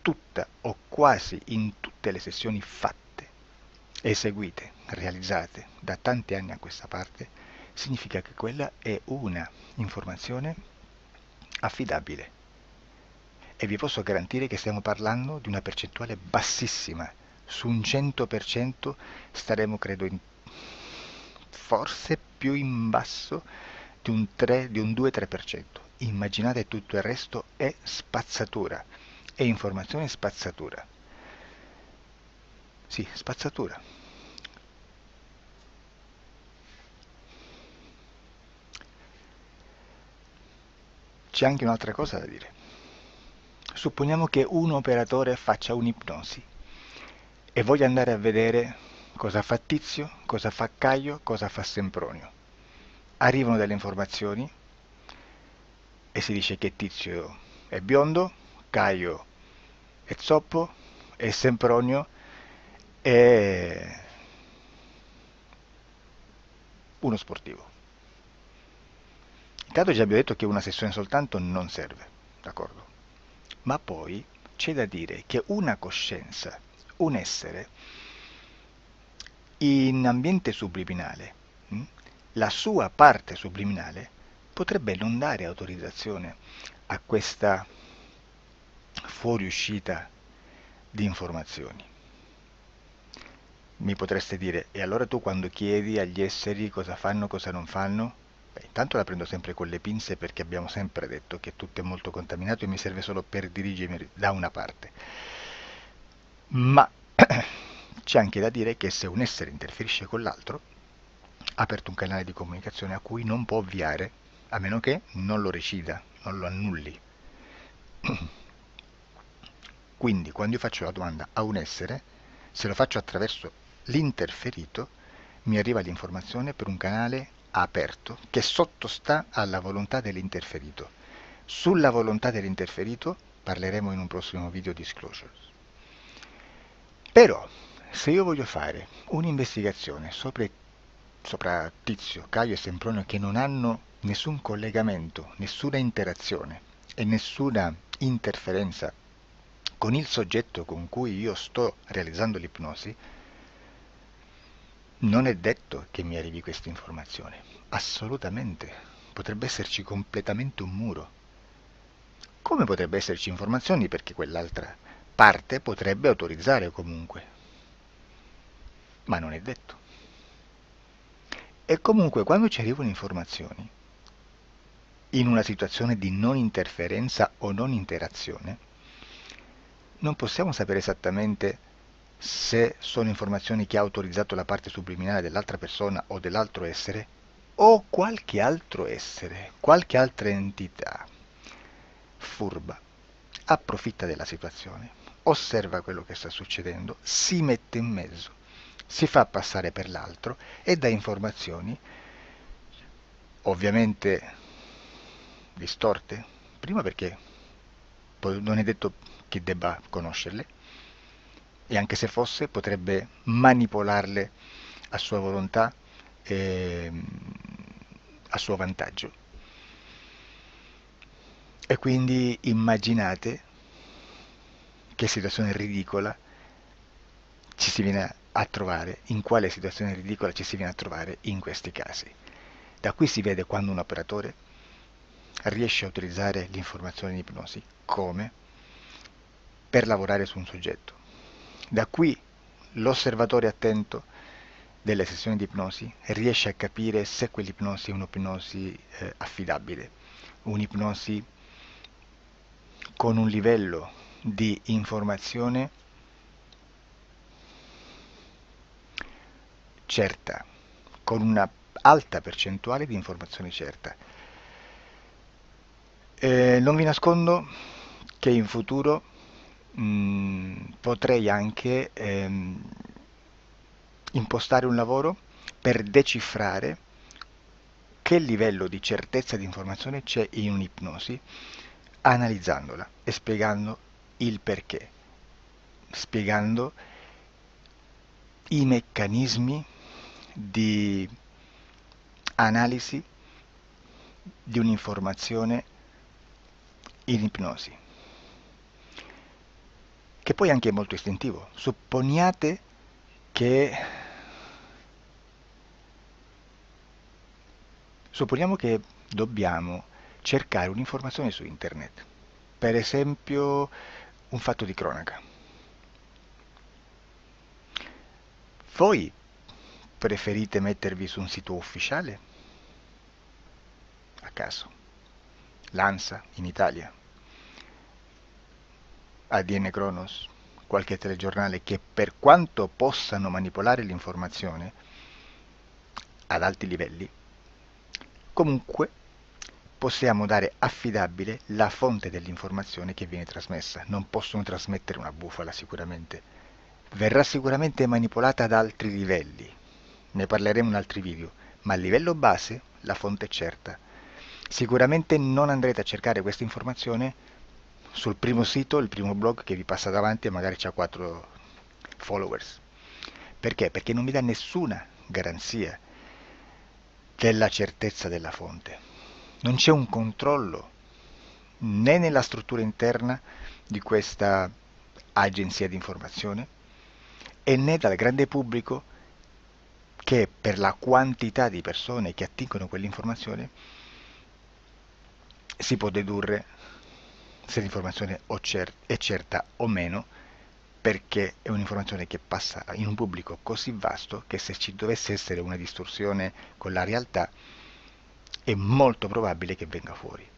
tutta o quasi in tutte le sessioni fatte, eseguite, realizzate da tanti anni a questa parte, significa che quella è una informazione affidabile. E vi posso garantire che stiamo parlando di una percentuale bassissima. Su un 100% staremo, credo, forse più in basso di un 2-3%. Immaginate, tutto il resto è spazzatura, è informazione spazzatura. Sì, spazzatura. C'è anche un'altra cosa da dire. Supponiamo che un operatore faccia un'ipnosi e voglia andare a vedere cosa fa Tizio, cosa fa Caio, cosa fa Sempronio. Arrivano delle informazioni e si dice che Tizio è biondo, Caio è zoppo e Sempronio è uno sportivo. Intanto già abbiamo detto che una sessione soltanto non serve, d'accordo? Ma poi c'è da dire che una coscienza, un essere, in ambiente subliminale, la sua parte subliminale potrebbe non dare autorizzazione a questa fuoriuscita di informazioni. Mi potreste dire, e allora tu quando chiedi agli esseri cosa fanno, cosa non fanno? Beh, intanto la prendo sempre con le pinze perché abbiamo sempre detto che tutto è molto contaminato e mi serve solo per dirigermi da una parte. Ma c'è anche da dire che se un essere interferisce con l'altro, ha aperto un canale di comunicazione a cui non può ovviare, a meno che non lo recida, non lo annulli. Quindi quando io faccio la domanda a un essere, se lo faccio attraverso l'interferito, mi arriva l'informazione per un canale aperto che sottostà alla volontà dell'interferito. Sulla volontà dell'interferito parleremo in un prossimo video disclosures. Però, se io voglio fare un'investigazione sopra Tizio, Caio e Sempronio che non hanno nessun collegamento, nessuna interazione e nessuna interferenza con il soggetto con cui io sto realizzando l'ipnosi, non è detto che mi arrivi questa informazione. Assolutamente. Potrebbe esserci completamente un muro. Come potrebbe esserci informazioni perché quell'altra parte potrebbe autorizzare comunque, ma non è detto. E comunque quando ci arrivano informazioni, in una situazione di non interferenza o non interazione, non possiamo sapere esattamente se sono informazioni che ha autorizzato la parte subliminale dell'altra persona o dell'altro essere, o qualche altro essere, qualche altra entità furba, approfitta della situazione, osserva quello che sta succedendo, si mette in mezzo, si fa passare per l'altro e dà informazioni, ovviamente distorte, prima perché non è detto che debba conoscerle, e anche se fosse potrebbe manipolarle a sua volontà e a suo vantaggio. E quindi immaginate che situazione ridicola ci si viene a trovare, in quale situazione ridicola ci si viene a trovare in questi casi. Da qui si vede quando un operatore riesce a utilizzare l'informazione in ipnosi come per lavorare su un soggetto. Da qui l'osservatore attento delle sessioni di ipnosi riesce a capire se quell'ipnosi è un'ipnosi affidabile, un'ipnosi con un livello di informazione certa, con una alta percentuale di informazione certa. Non vi nascondo che in futuro potrei anche impostare un lavoro per decifrare che livello di certezza di informazione c'è in un'ipnosi, analizzandola e spiegando il perché, spiegando i meccanismi di analisi di un'informazione in ipnosi, che poi anche è molto istintivo. Supponiamo che dobbiamo cercare un'informazione su internet, per esempio un fatto di cronaca. Voi preferite mettervi su un sito ufficiale? A caso. L'ANSA in Italia, ADN Kronos, qualche telegiornale che per quanto possano manipolare l'informazione ad alti livelli, comunque possiamo dare affidabile la fonte dell'informazione che viene trasmessa. Non possono trasmettere una bufala sicuramente. Verrà sicuramente manipolata ad altri livelli. Ne parleremo in altri video, ma a livello base la fonte è certa. Sicuramente non andrete a cercare questa informazione sul primo sito, il primo blog che vi passa davanti e magari ha 4 followers. Perché? Perché non vi dà nessuna garanzia della certezza della fonte. Non c'è un controllo né nella struttura interna di questa agenzia di informazione e né dal grande pubblico, che per la quantità di persone che attingono quell'informazione si può dedurre se l'informazione è certa o meno, perché è un'informazione che passa in un pubblico così vasto che se ci dovesse essere una distorsione con la realtà è molto probabile che venga fuori.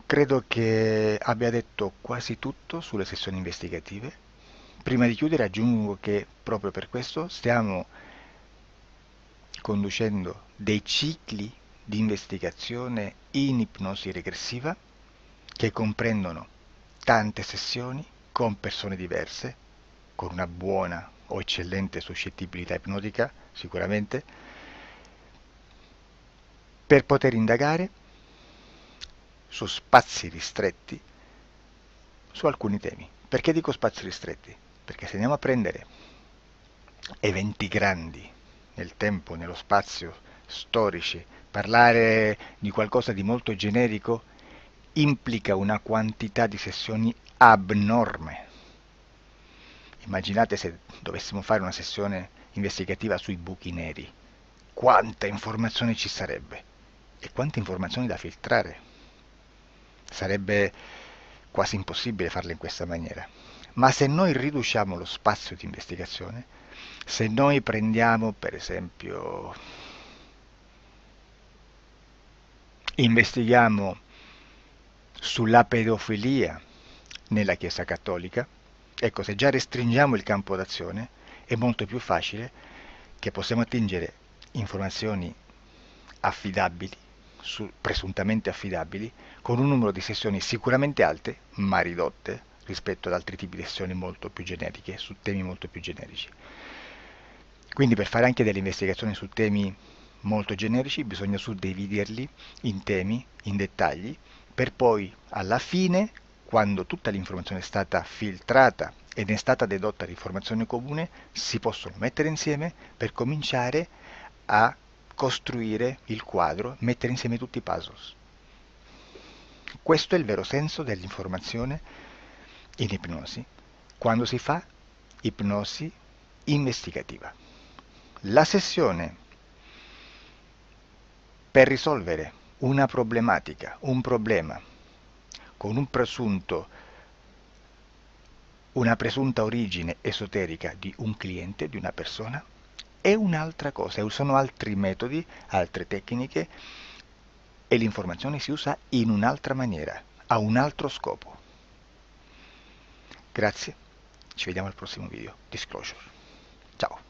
Credo che abbia detto quasi tutto sulle sessioni investigative. Prima di chiudere aggiungo che proprio per questo stiamo conducendo dei cicli di investigazione in ipnosi regressiva che comprendono tante sessioni con persone diverse, con una buona o eccellente suscettibilità ipnotica sicuramente, per poter indagare su spazi ristretti su alcuni temi. Perché dico spazi ristretti? Perché se andiamo a prendere eventi grandi nel tempo, nello spazio, storici, parlare di qualcosa di molto generico implica una quantità di sessioni abnorme. Immaginate se dovessimo fare una sessione investigativa sui buchi neri, quanta informazione ci sarebbe e quante informazioni da filtrare. Sarebbe quasi impossibile farlo in questa maniera. Ma se noi riduciamo lo spazio di investigazione, se noi prendiamo per esempio, investighiamo sulla pedofilia nella Chiesa Cattolica, ecco, se già restringiamo il campo d'azione, è molto più facile che possiamo attingere informazioni affidabili, presuntamente affidabili, con un numero di sessioni sicuramente alte, ma ridotte rispetto ad altri tipi di sessioni molto più generiche, su temi molto più generici. Quindi per fare anche delle investigazioni su temi molto generici bisogna suddividerli in temi, in dettagli, per poi alla fine, quando tutta l'informazione è stata filtrata ed è stata dedotta l'informazione comune, si possono mettere insieme per cominciare a costruire il quadro, mettere insieme tutti i puzzles. Questo è il vero senso dell'informazione in ipnosi, quando si fa ipnosi investigativa. La sessione per risolvere una problematica, un problema, con una presunta origine esoterica di un cliente, di una persona, è un'altra cosa, sono altri metodi, altre tecniche e l'informazione si usa in un'altra maniera, ha un altro scopo. Grazie, ci vediamo al prossimo video. Disclosure. Ciao.